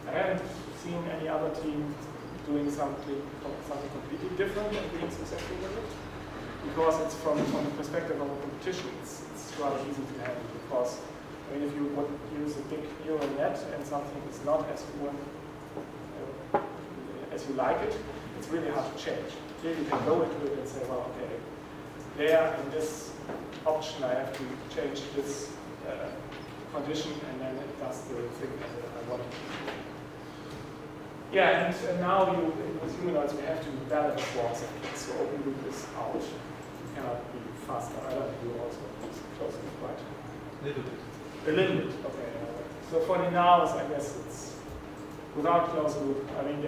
S1: I haven't seen any other team doing something completely different and being successful with it. Because it's from the perspective of a competition, it's rather easy to handle. Because I mean, if you would use a big neural net and something is not as fluent as you like it, it's really hard to change. Here you can go into it and say, well, okay, there in this option I have to change this condition, and then it does the thing that I want it to do. Yeah, and now with humanoids we have to balance walks and things, so open loop is out. You cannot be faster. I don't do also close loop, right?
S3: A little bit.
S1: A little bit, okay. So for the nows, I guess it's without closed loop. I mean,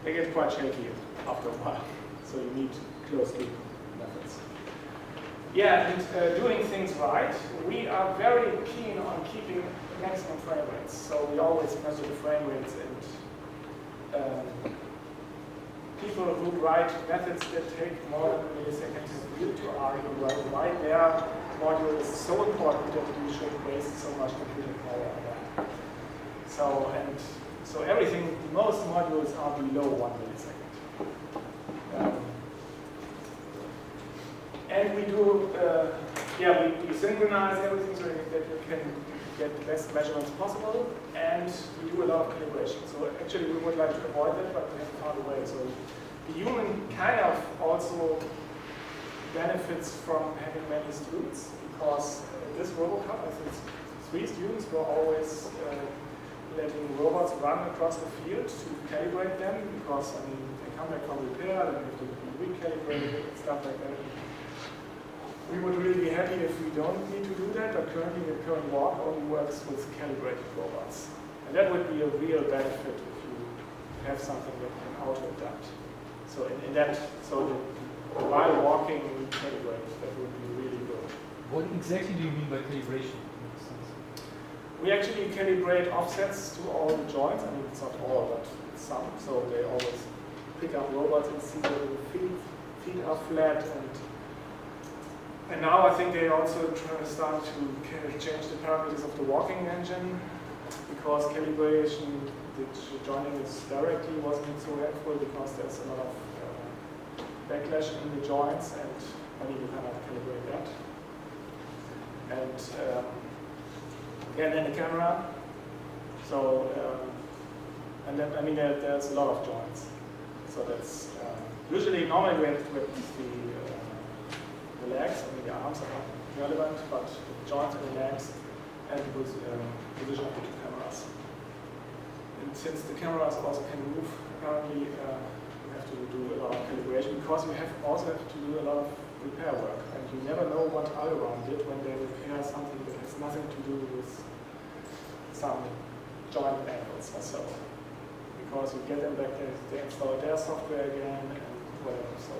S1: they get quite shaky after a while, so you need closed loop methods. Yeah, and doing things right, we are very keen on keeping maximum frame rates. So we always measure the frame rates, and people who write methods that take more than a millisecond to argue why their module is so important that we should waste so much computing power on that. So everything, most modules are below 1 millisecond. And we do, we synchronize everything so that you can get the best measurements possible, and we do a lot of calibration. So actually we would like to avoid that, but we haven't found a way. So the human kind of also benefits from having many students, because this RoboCup, I think 3 students were always letting robots run across the field to calibrate them, because I mean they come back from repair, then they have to be recalibrated and stuff like that. We would really be happy if we don't need to do that, but currently the current walk only works with calibrated robots. And that would be a real benefit if you have something that can auto-adapt. So in that, so while walking, we calibrate, that would be really good.
S3: What exactly do you mean by calibration?
S1: We actually calibrate offsets to all the joints. I mean, it's not all, but some. So they always pick up robots and see whether the feet are flat. And now I think they also start to change the parameters of the walking engine, because calibration, the joining is directly wasn't so helpful because there's a lot of backlash in the joints, and I mean you cannot calibrate that. And then the camera. So and then I mean there's a lot of joints. So that's usually normally we have the legs. I mean the arms are not relevant, but the joints and the legs and the position of the 2 cameras. And since the cameras also can move, apparently we have to do a lot of calibration, because we also have to do a lot of repair work, and you never know what Algorand did when they repair something that has nothing to do with some joint angles or so. Because you get them back, they install their software again and whatever. So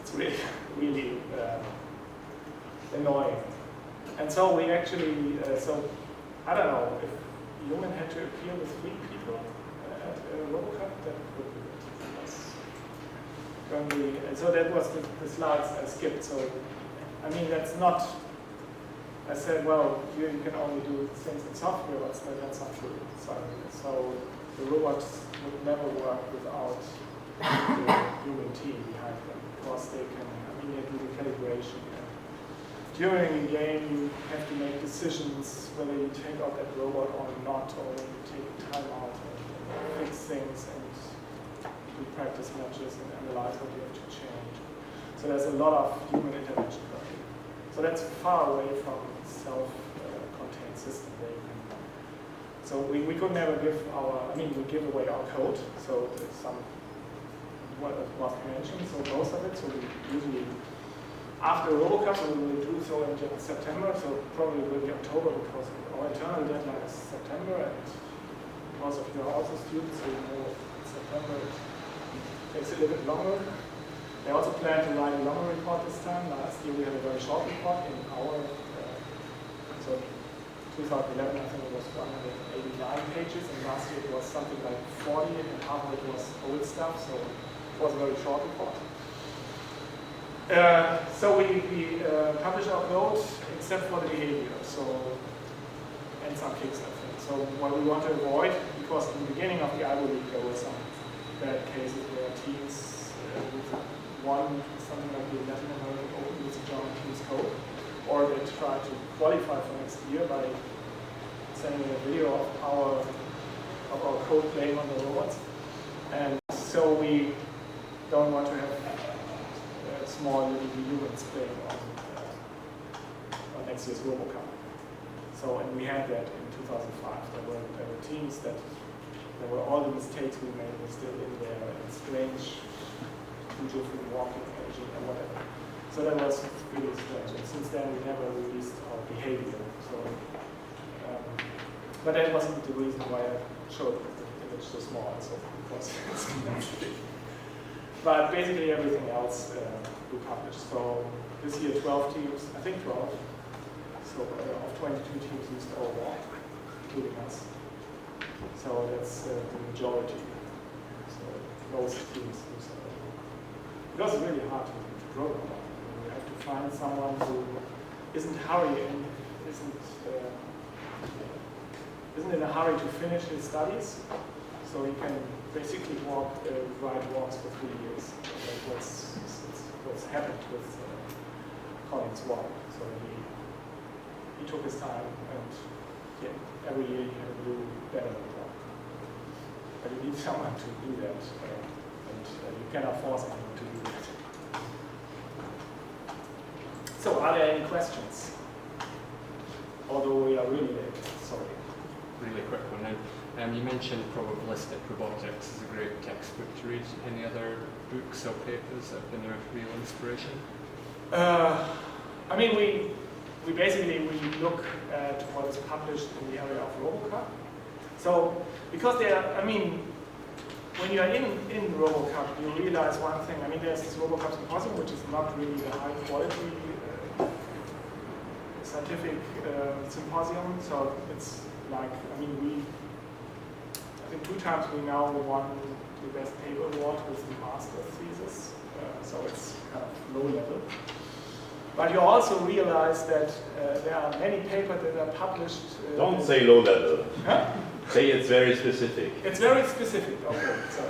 S1: it's really, really annoying. And so we actually, I don't know, if human had to appear with 3 people at RoboCup, that would be good. And so that was the slides I skipped. So, I mean, that's not, I said, well, here you can only do things in software, but that's not true. So the robots would never work without the human team behind them, because they can, I mean, they do the calibration and during a game you have to make decisions whether you take out that robot or not, or whether you take time out and fix things and do practice matches and analyze what you have to change. So there's a lot of human intervention currently. So that's far away from self-contained system. So we could never give we give away our code, so there's some, what was mentioned, so most of it, so we usually, after RoboCup, we will do so in September, so probably will be October, because our internal deadline is September, and most of you are also students, so you know September takes a little bit longer. They also plan to write a longer report this time. Last year we had a very short report in our, so 2011 I think it was 189 pages, and last year it was something like 40, and half of it was old stuff, so it was a very short report. So we publish our code except for the behavior, so, and some kicks I think. So what we want to avoid, because in the beginning of the Algo League there were some bad cases where teams won something like the Latin American Open with a German team's code, or they try to qualify for next year by sending a video of our code playing on the robots. And so we don't want to have small little humans playing on next year's RoboCup. So, and we had that in 2005. There were teams that, there were all the mistakes we made were still in there, and strange, too different walking, aging, and whatever. So that was really strange. And since then we never released our behavior. So, but that wasn't the reason why I showed the image so small. So because it's not big. But basically everything else we published. So this year 12 teams, I think 12. So of 22 teams used our walk, including us. So that's the majority. So most teams use our walk. It was really hard to program. You have to find someone who isn't hurrying, isn't in a hurry to finish his studies, so he can basically ride walks for 3 years. That's what's happened with Colin's walk. So he took his time, and every year he had to do better walk. But you need someone to do that, and you cannot force anyone to do that. So, are there any questions? Although we are really late, sorry.
S6: Really quick one now. You mentioned probabilistic robotics is a great textbook to read. Any other books or papers that have been a real inspiration?
S1: I mean, we basically look at what is published in the area of RoboCup. So, because when you are in RoboCup, you realize one thing. I mean, there's this RoboCup Symposium, which is not really a high quality scientific symposium. So it's like, I think 2 times we now won the best paper award with the master thesis. So it's kind of low level. But you also realize that there are many papers that are published.
S7: Don't say low level.
S1: Huh?
S7: Say it's very specific.
S1: It's very specific. Okay. So.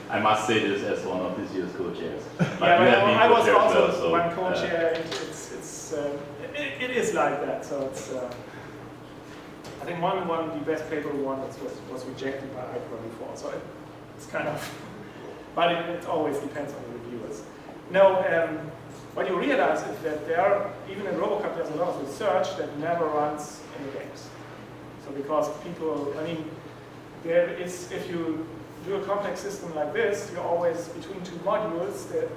S7: I must say this as one of this year's co-chairs.
S1: Yeah, but I was also
S7: well, so,
S1: one co-chair. It is like that. So it's. I think one of the best paper we won was rejected by IPRA before. So it's kind of. But it always depends on the reviewers. No. What you realize is that even in RoboCup, there's a lot of research that never runs in the games. So because people, there is, if you do a complex system like this, you're always between 2 modules, that,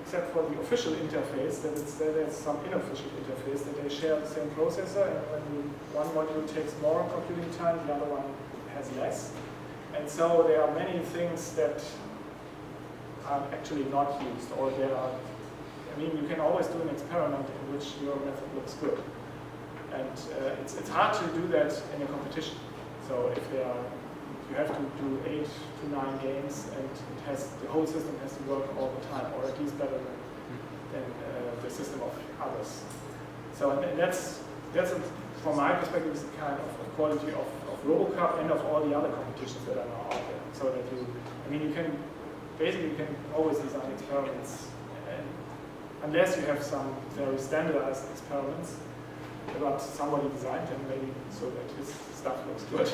S1: except for the official interface, there's some unofficial interface that they share the same processor, and when one module takes more computing time, the other one has less. And so there are many things that are actually not used, or there are. You can always do an experiment in which your method looks good. And it's hard to do that in a competition. So if you have to do 8 to 9 games, and the whole system has to work all the time, or at least better than the system of others. So and that's from my perspective, is the kind of quality of RoboCup and of all the other competitions that are now out there. So that you can always design experiments unless you have some very standardized experiments, but somebody designed them maybe so that his stuff looks good.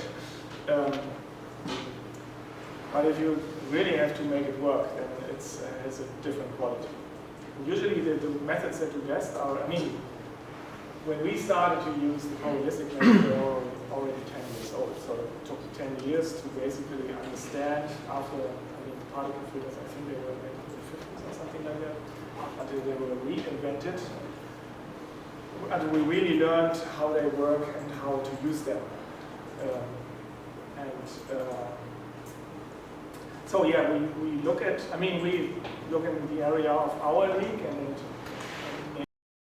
S1: But if you really have to make it work, then it's has a different quality. Usually the methods that do best are, I mean, when we started to use the probabilistic method, we were already 10 years old. So it took 10 years to basically understand after, I mean, particle filters, I think they were made in the 50s or something like that, until they were reinvented, until we really learned how they work and how to use them. So yeah, we look at, I mean, we look in the area of our league and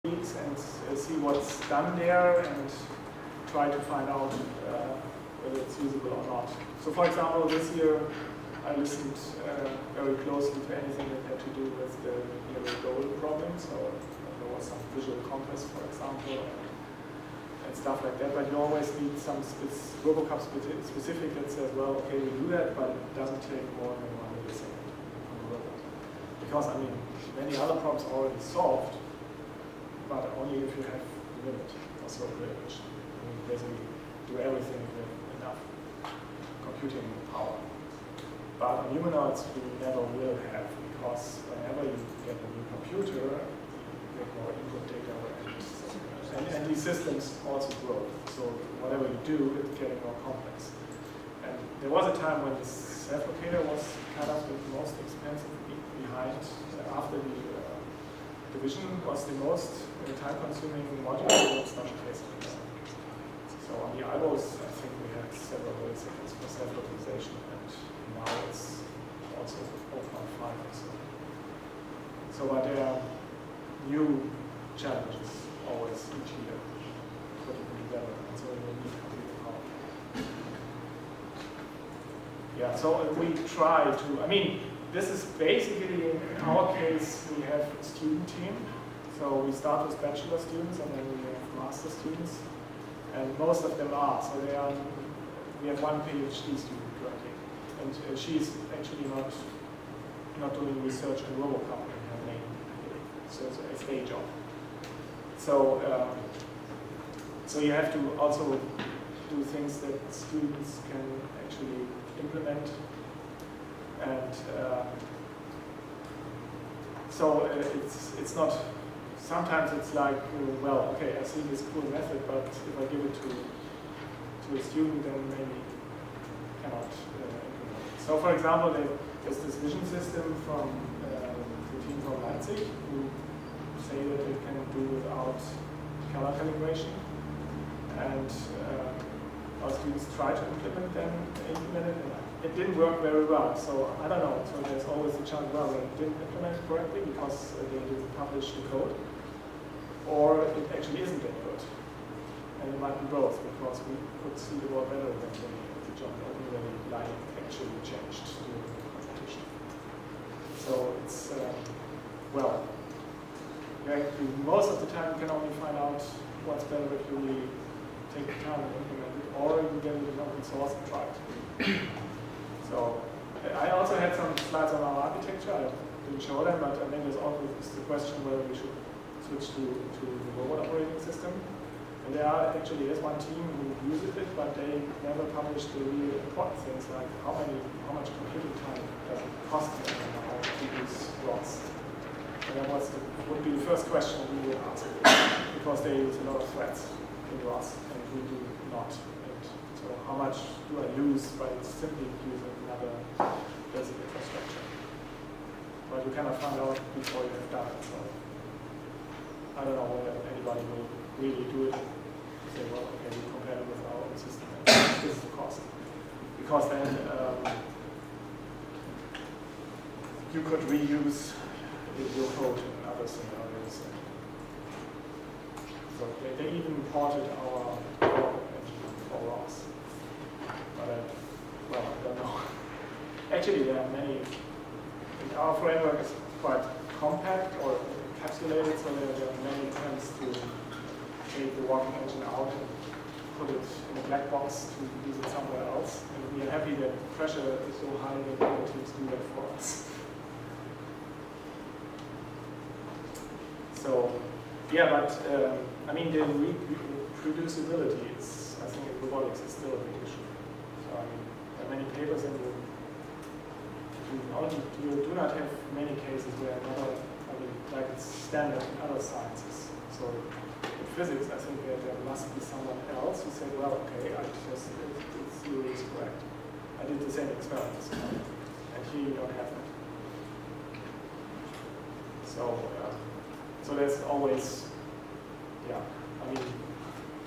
S1: leagues and see what's done there and try to find out whether it's usable or not. So for example, this year I listened very closely to anything that had to do with the yellow goal problem. So there was some visual compass, for example, and stuff like that. But you always need some RoboCup specific that says, well, okay, we do that, but it doesn't take more than 1 millisecond on the robot. Because, I mean, many other problems are already solved, but only if you have the limit or so which you basically do everything with enough computing power. But on humanoids, we never will have, because whenever you get a new computer, you get more input data and these systems also grow. So whatever you do, it's getting more complex. And there was a time when the self-locator was kind of the most expensive behind. After the division was the most time-consuming module. That's not the case anymore. So on the IBOs, I think we had several milliseconds for self-localization, and now it's also 0.5 or so. So but there are new challenges always each year, putting them together, and so you need computing power. Yeah, so we try to, I mean, this is basically, in our case, we have a student team. So we start with bachelor students, and then we have master students, and most of them are. So they are, we have one PhD student currently, and she's actually not doing research in RoboCup in her main, so it's a day job. So, so you have to also do things that students can actually implement, and so it's not. Sometimes it's like, well, okay, I see this cool method, but if I give it to a student, then maybe cannot implement it. So, for example, there's this vision system from the team from Leipzig who say that it can do without color calibration, and our students try to implement it, and it didn't work very well. So I don't know. So there's always a chance, well, they didn't implement it correctly because they didn't publish the code, or it actually isn't that good. And it might be both, because we could see the world better than the job only when the line actually changed during the competition. So it's well. Most of the time you can only find out what's better if you really take the time and implement it, or you get it in open source and try it. So I also had some slides on our architecture. I didn't show them, but I think there's always the question whether we should switch to the robot operating system. And there actually is one team who uses it, but they never published the really important things like how much computing time does it cost them and how to use ROS. And that would be the first question we would ask, because they use a lot of threads in ROS, and we do not. And so how much do I lose by simply using another basic infrastructure? But you cannot find out before you have done it. So I don't know whether anybody will really do it and say, well, okay, we compare it with our own system, and this is the cost. Because then you could reuse your code in other scenarios. So they even imported our engine for ROS. But well, I don't know. Actually, there are many. Our framework is quite compact or encapsulated, so there are many attempts to take the walking engine out and put it in a black box to use it somewhere else. And we are happy that the pressure is so high that other teams do that for us. So, yeah, but I mean, the reproducibility is, I think, in robotics is still a big issue. So, I mean, there are many papers, and you do not have many cases where another, I mean, like it's standard in other sciences. So, in physics, I think there must be someone else who said, well, okay, I just, the theory is correct. I did the same experiments, and here you don't have that. So, so there's always, yeah, I mean,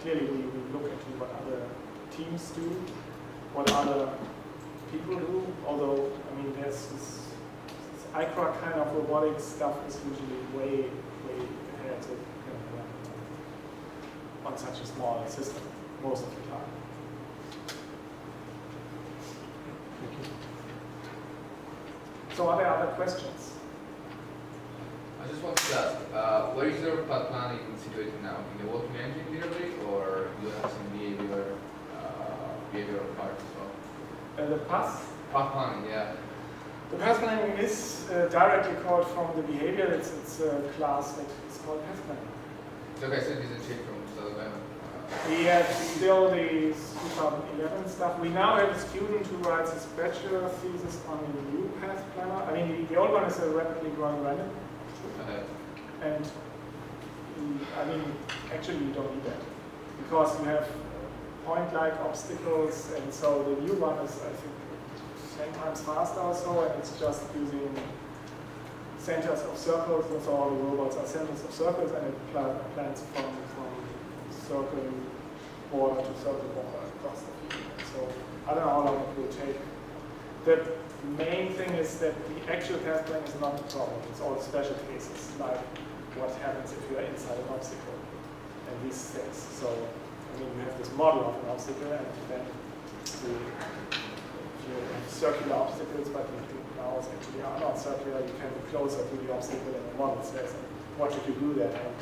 S1: clearly we look into what other teams do, what other people do, although, I mean, there's this ICRA kind of robotics stuff is usually way ahead of, on such a small system most of the time. So are there other questions?
S4: I just wanted to ask, where is your path planning situated now? In the working engine literally, or you have some behavioral part as well?
S1: The path
S4: Planning, yeah.
S1: The path planning is directly called from the behavior. It's a class that is called path planning.
S4: So okay, so it isn't changed from 2011.
S1: We have still the 2011 stuff. We now have a student who writes his bachelor thesis on the new path planner. I mean, the old one is a rapidly growing random. And I mean, actually you don't need that because you have point-like obstacles, and so the new one is, I think, 10 times faster or so, and it's just using centers of circles, and so all the robots are centers of circles, and it plans from circle border to circle border across the field. So I don't know how long it will take. The main thing is that the actual path planning is not the problem. It's all special cases, like what happens if you are inside an obstacle and these things. So, I mean, you have this model of an obstacle, and then you have circular obstacles, but the nows actually are not circular. You can be closer to the obstacle than the model says. And what should you do then? And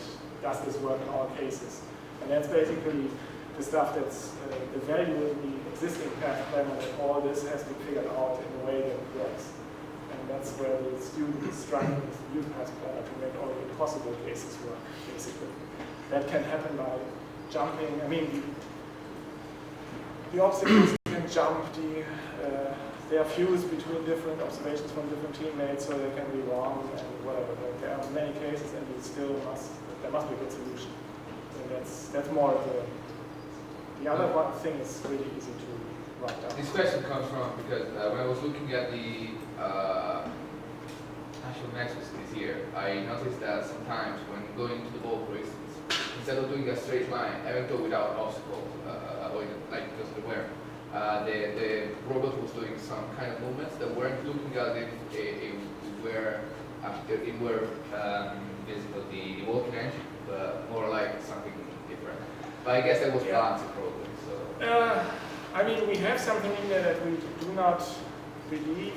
S1: does this work in all cases? And that's basically the stuff that's the value in the existing path planner, that all this has been figured out in a way that it works. And that's where the student is struggling with the new path planner to make all the possible cases work, basically. That can happen by jumping. I mean, the obstacles can jump, they are fused between different observations from different teammates, so they can be wrong and whatever. But there are many cases, and there must be a good solution. And that's more of the other one thing is really easy to write down.
S4: This question comes from because when I was looking at the actual nexus this year, I noticed that sometimes when going to the ball, for instance, instead of doing a straight line, even though without obstacles, like because of the wear, the robot was doing some kind of movements that weren't looking at it were visible the walking engine, but more like something different. But I guess that was balanced probably. So.
S1: I mean, we have something in there that we do not believe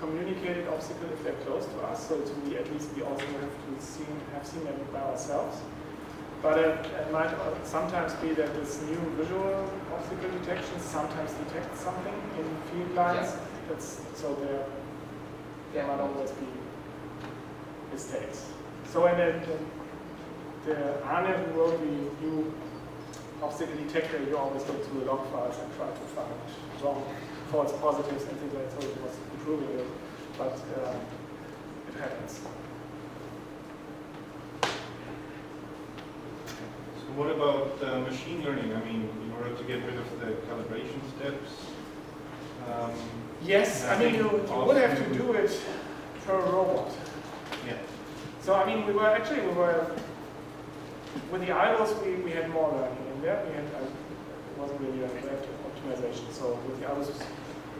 S1: communicated obstacle if they're close to us. So we at least we also have seen them by ourselves. But it might sometimes be that this new visual obstacle detection sometimes detects something in field lines.
S4: Yeah.
S1: So there might always be mistakes. So when the Arne who wrote the new obstacle detector, you always look through the log files and try to find wrong, false positives and things like that, so it was improving it, but it happens.
S8: So what about machine learning? I mean, in order to get rid of the calibration steps?
S1: Yes, I mean, you would have to do it per robot.
S8: Yeah.
S1: So I mean, we were with the idols, we had more learning in there. It wasn't really an active optimization. So with the idols,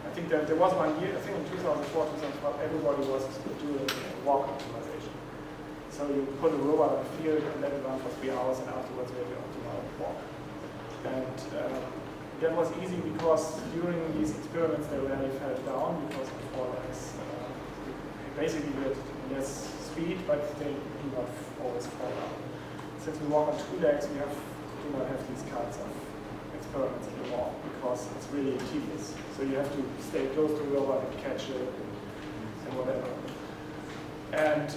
S1: I think that there was 1 year, I think in 2004, 2012, everybody was doing walk optimization. So you put a robot on the field and let it run for 3 hours, and afterwards you have the optimal walk. And that was easy because during these experiments they rarely fell down because of fall legs. Basically you had less speed, but they do not always fall down. Since we walk on 2 legs, we do not have these kinds of experiments anymore because it's really tedious. So you have to stay close to the robot and catch it and whatever. And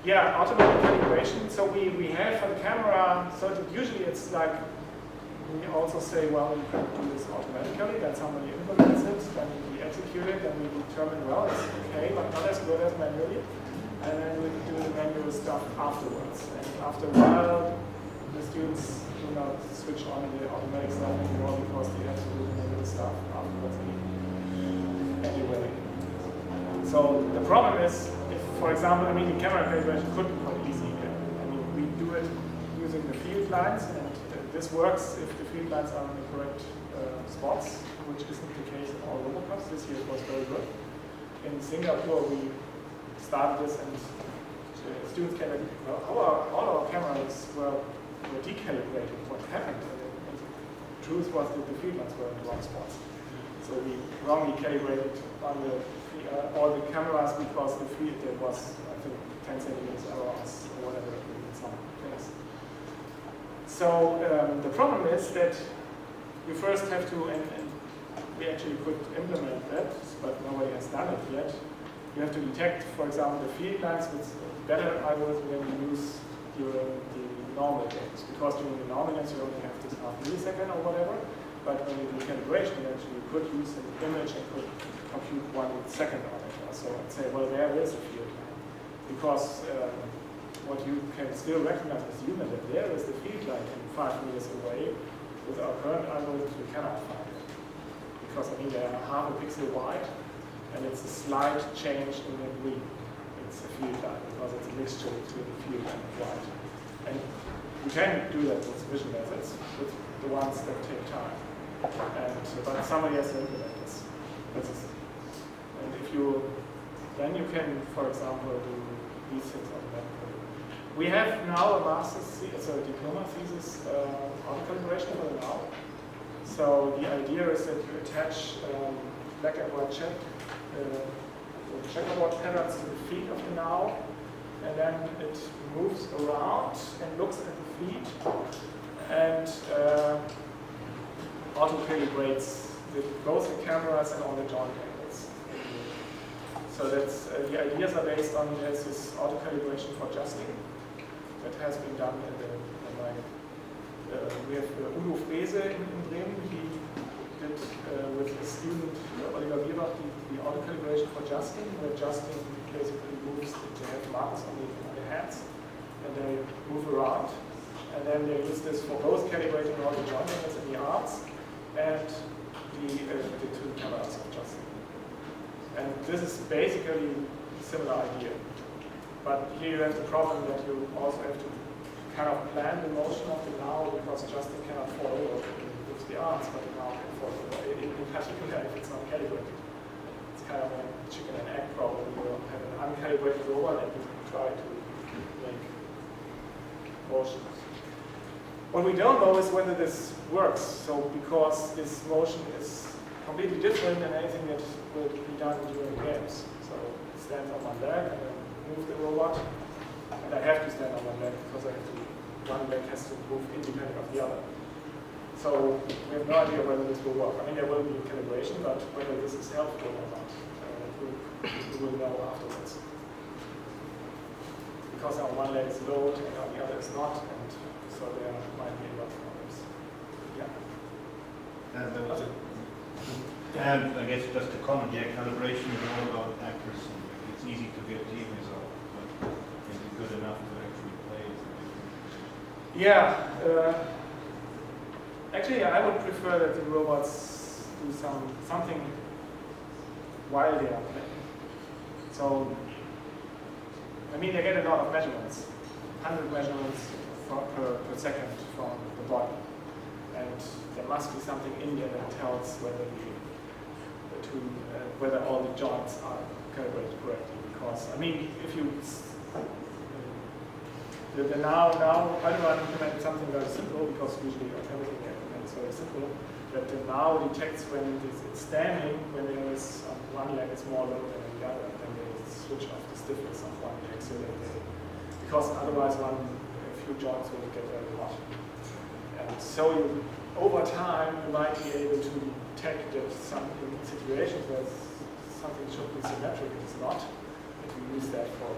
S1: Yeah, automatic calibration. So we have for the camera, so usually it's like, we also say, well, you can do this automatically, that somebody implements it, then we execute it, and we determine, well, it's okay, but not as good as manually. And then we do the manual stuff afterwards. And after a while, the students do not switch on the automatic stuff anymore because they have to do the manual stuff afterwards anyway. So the problem is, if, for example, I mean, the camera calibration could be quite easy. I mean, we do it using the field lines, and this works if the field lines are in the correct spots, which isn't the case in all RoboCups. This year it was very good. In Singapore, we started this, and students came and all our cameras were decalibrated. What happened? And the truth was that the field lines were in the wrong spots. So we wrongly calibrated on all the cameras because the field there was, I think, 10 centimeters errors or whatever in some things. So the problem is that you first have to, and we actually could implement that, but nobody has done it yet. You have to detect, for example, the field lines with better algorithm than you use during the normal games. Because during the normal games you only have this half millisecond or whatever, but when you do calibration, you actually could use an image and could compute 1 second on it. So I'd say, well, there is a field line. Because what you can still recognize as human, that there is the field line and 5 meters away. With our current algorithms, we cannot find it. Because, I mean, they are half a pixel wide, and it's a slight change in the green. It's a field line, because it's a mixture between field and white. And we can do that with vision methods, with the ones that take time. But somebody has to implement this. And if you, then you can, for example, do these things automatically. We have now a master's, it's a diploma thesis on calibration for the now. So the idea is that you attach black and white checkerboard patterns to the feet of the now, and then it moves around and looks at the feet and auto-calibrates both the cameras and all the joint angles. So that's the ideas are based on this auto-calibration for adjusting that has been done in the we have Udo Frese in Bremen. He did with his student Oliver Bierbach the auto-calibration for adjusting, where adjusting basically moves, they have markers on the hands and they move around. And then they use this for both calibrating all the joint angles in the arms and the two cameras of adjusting. And this is basically a similar idea. But here you have the problem that you also have to kind of plan the motion of the now, because adjusting cannot fall over with the arms, but the now can fall over, in particular if it's not calibrated. It's kind of a chicken and egg problem. You have an uncalibrated robot and you try to make motion. What we don't know is whether this works. So because this motion is completely different than anything that will be done during games. So stand on my leg and then move the robot. And I have to stand on my leg because one leg has to move independent of the other. So we have no idea whether this will work. I mean, there will be calibration, but whether this is helpful or not, we will know afterwards. Because on one leg is load and on the other is not, and so there might be a lot of problems. Yeah.
S8: And I guess just to comment, yeah, calibration is all about accuracy. It's easy to get the result, but is it good enough to actually play it?
S1: Yeah. Actually, I would prefer that the robots do something while they are playing. So, I mean, they get a lot of measurements, 100 measurements per second from the body. And there must be something in there that tells whether whether all the joints are calibrated correctly. Because, I mean, if you now I don't want to implement something very simple, because usually everything is very simple, that the now detects when it's standing, when there is one leg is more load than the other, and then they switch off the stiffness of one leg, so that because otherwise a few joints will get very hot. And so over time you might be able to detect that in situations where something should be symmetric, it's not, and you use that for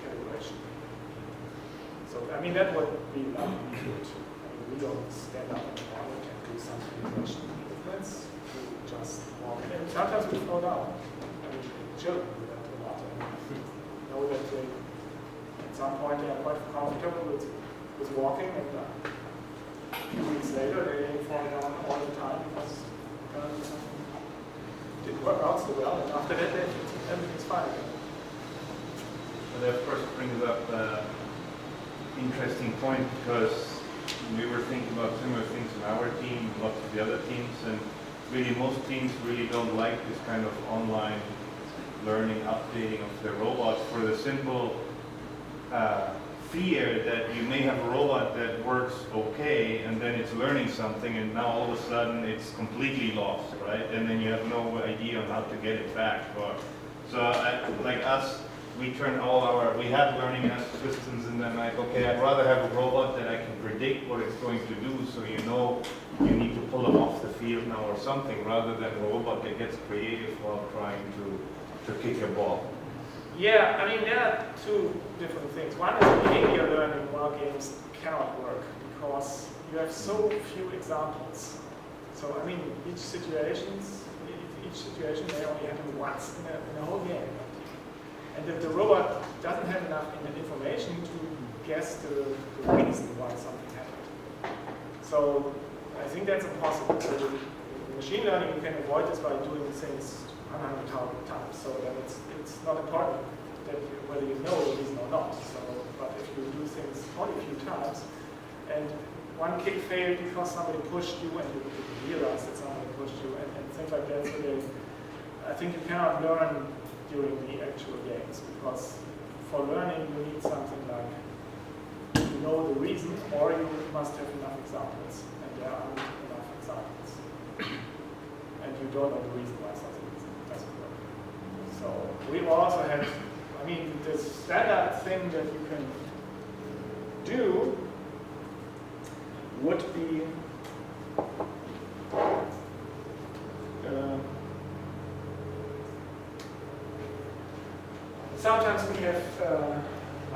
S1: calibration. So, I mean, that would be like we could. I mean, we don't stand up in the morning and do some animation movements. We just walk. And sometimes we slow down. I mean, children do that a lot. And know that they, at some point they are quite comfortable with walking, and a few weeks later they fall down all the time because something didn't work out so well, and after that everything's fine again.
S8: And that of course brings up an interesting point, because we were thinking about similar things in our team, lots of the other teams, and really most teams really don't like this kind of online learning, updating of their robots, for the simple fear that you may have a robot that works okay and then it's learning something and now all of a sudden it's completely lost, right? And then you have no idea on how to get it back. So like us, we have learning systems, and then like, okay, I'd rather have a robot that I can predict what it's going to do, so you know you need to pull them off the field now or something, rather than a robot that gets creative while trying to kick a ball.
S1: Yeah, I mean, there are two different things. One is behavior learning while games cannot work because you have so few examples. So, I mean, each situation may only happen once in a whole game. And if the robot doesn't have enough information to guess the reason why something happened. So, I think that's impossible. So, in machine learning, you can avoid this by doing things 100,000 times, so that it's not important that whether you know the reason or not. So, but if you do things only a few times, and one kick failed because somebody pushed you and you didn't realize that somebody pushed you, and things like that, so I think you cannot learn during the actual games, because for learning you need something like you know the reason, or you must have enough examples, and there aren't enough examples. And you don't know the reason why something doesn't work. So we've also had, I mean, the standard thing that you can do would be sometimes we have,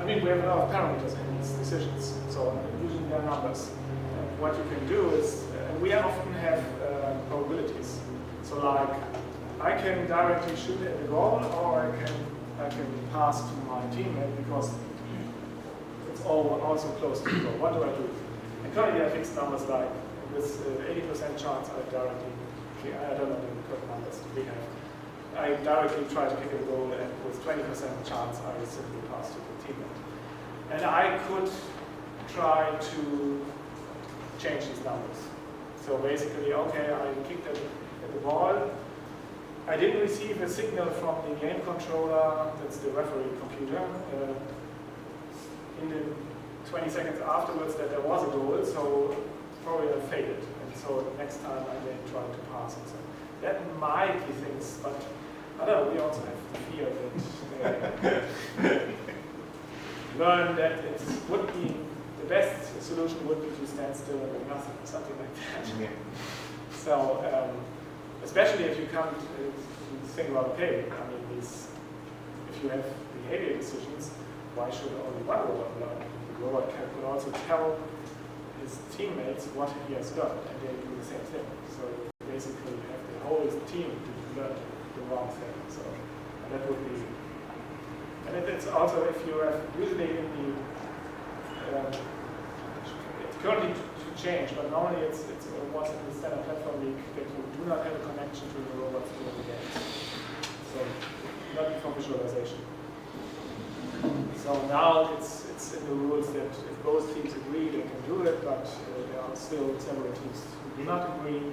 S1: we have a lot of parameters in these decisions, so usually they are numbers. And what you can do is, we often have probabilities. So like, I can directly shoot at the goal, or I can pass to my teammate because it's also close to the goal. What do I do? And currently I fix numbers like with 80% chance I directly, I don't know the correct numbers we have. I directly try to kick a goal, and with 20% chance I simply pass to the teammate. And I could try to change these numbers. So basically, okay, I kicked at the ball. I didn't receive a signal from the game controller, that's the referee computer, in the 20 seconds afterwards that there was a goal, so probably I failed. And so next time I may try to pass it. So that might be things, but I don't know, we also have the fear that learn that it would be, the best solution would be to stand still and do nothing, something like that.
S8: Yeah.
S1: So, especially if you come to think about, okay, I mean, if you have behavior decisions, why should only one robot learn? The robot could also tell his teammates what he has done, and they do the same thing. So basically, you have the whole team to learn the wrong thing. So and that would be, and it's also if you have usually in the it's currently to change, but normally it's what's in the Standard Platform League that you do not have a connection to the robots during the games. So not for visualization. So now it's in the rules that if both teams agree, they can do it, but there are still several teams who do not agree,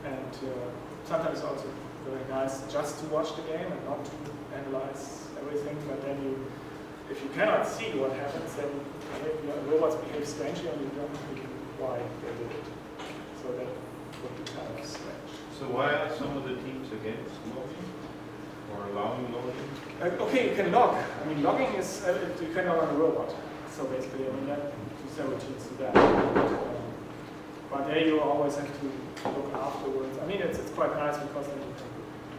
S1: and sometimes also very nice just to watch the game and not to analyze everything. But then if you cannot see what happens, then robots behave strangely, and you don't know why they did it. So that would be kind of strange.
S8: So why are some of the teams against logging or allowing logging?
S1: Okay, you can log. I mean, logging is, you can log on a robot. So basically, I mean, that several teams do that. But there you always have to look afterwards. I mean, it's quite nice because then you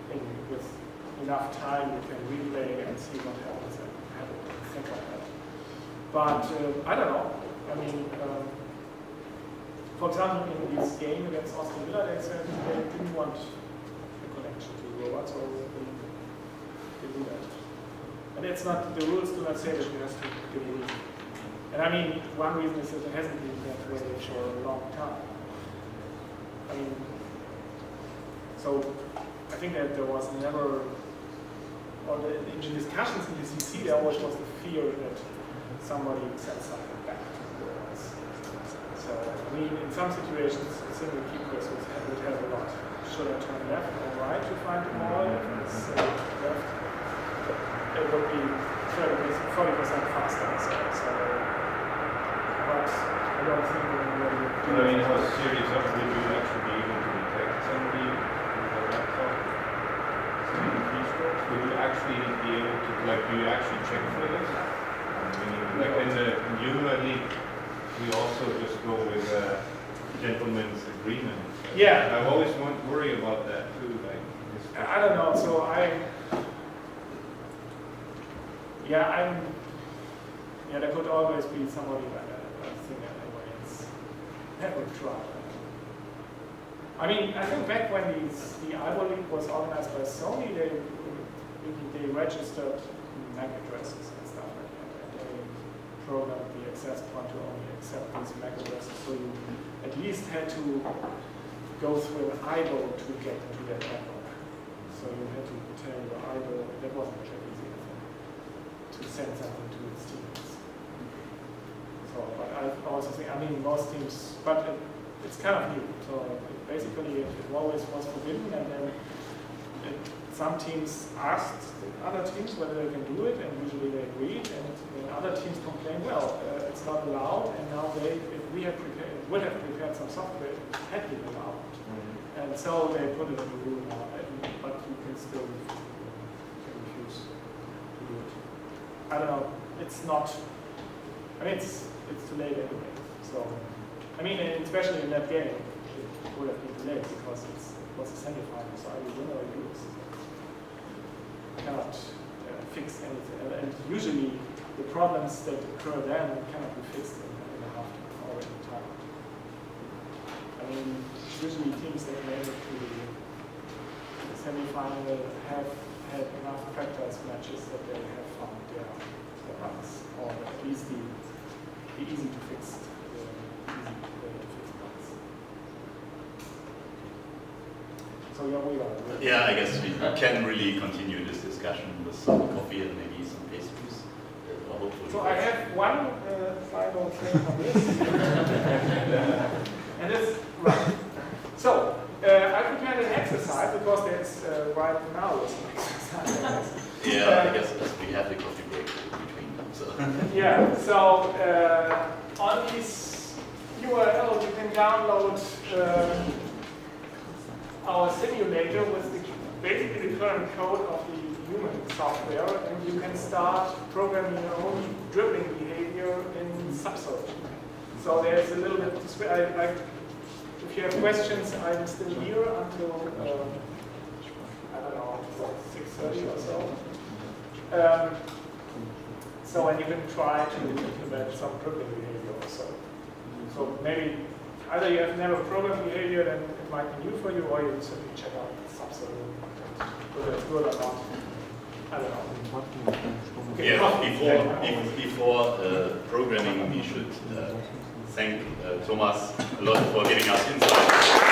S1: can, with enough time, you can replay and see what happens and have a think like that. But I don't know. I mean, for example, in this game against Austin Villa, they said they didn't want a connection to robots, so they do that. And it's not, the rules do not say that you have to give a reason. And I mean, one reason is that it hasn't been that way for a long time. I mean, so I think that there was never, or in the discussions in the CC, there always was the fear that somebody said something back to the robots. So, I mean, in some situations, a single key press would have a lot. Should I turn left or right to find the ball? If it's left, it would be 40% faster. So, but I don't think anybody would do
S8: I mean,
S1: it.
S8: how serious would you actually be able to detect somebody with a laptop? Keystrokes? Would you actually be able to, like, do you actually check for this? Like in the Humanoid League, we also just go with a gentleman's agreement.
S1: Yeah.
S8: I always worry about that too. Like,
S1: I don't know. So there could always be somebody like that. I think anyway, that would try. I mean, I think back when the Albo League was organized by Sony, they registered MAC addresses and stuff like that. And they programmed the access point to only accept these MAC addresses. So you at least had to go through an IDO to get into that network. So you had to tell your IDO, that wasn't that easy, I think, to send something to its teams. So, but I also think, I mean, most teams, but it's kind of new. So basically, it always was forbidden, and then some teams asked the other teams whether they can do it, and usually they agreed, and then other teams complained, well, it's not allowed, and now if we had would have prepared some software, it had been allowed. And so they put it in the rule now, but you can still refuse to do it. I don't know, it's not, I mean, it's too late anyway. So, I mean, especially in that game, it would have been too late because it was a semifinal, so either win or lose. Cannot fix anything. And usually the problems that occur then cannot be fixed in a half time or in time. I mean, usually teams that made it to the semi-final have had enough practice matches that they have found their bugs, or at least the easy to fix bugs. So yeah, we are.
S7: Yeah, I guess we can really continue this discussion with some coffee and maybe some pastries. Hopefully.
S1: So I have one final thing on this. And it's right. So I prepared an exercise because there's right now is an exercise.
S7: Yeah, I guess we have the coffee break between them. So.
S1: Yeah. So on this URL you can download our simulator with basically the current code of the human software, and you can start programming your own dribbling behavior in Subsolve. So there's a little bit. If you have questions, I'm still here until I don't know, 6:30 or so. So and you can try to implement some dribbling behavior also. So maybe either you have never programmed behavior, then it might be new for you, or you simply check out Subsolve whether it's good or not. I don't know. Okay.
S7: Yeah, before programming, we should thank Thomas a lot for giving us insight.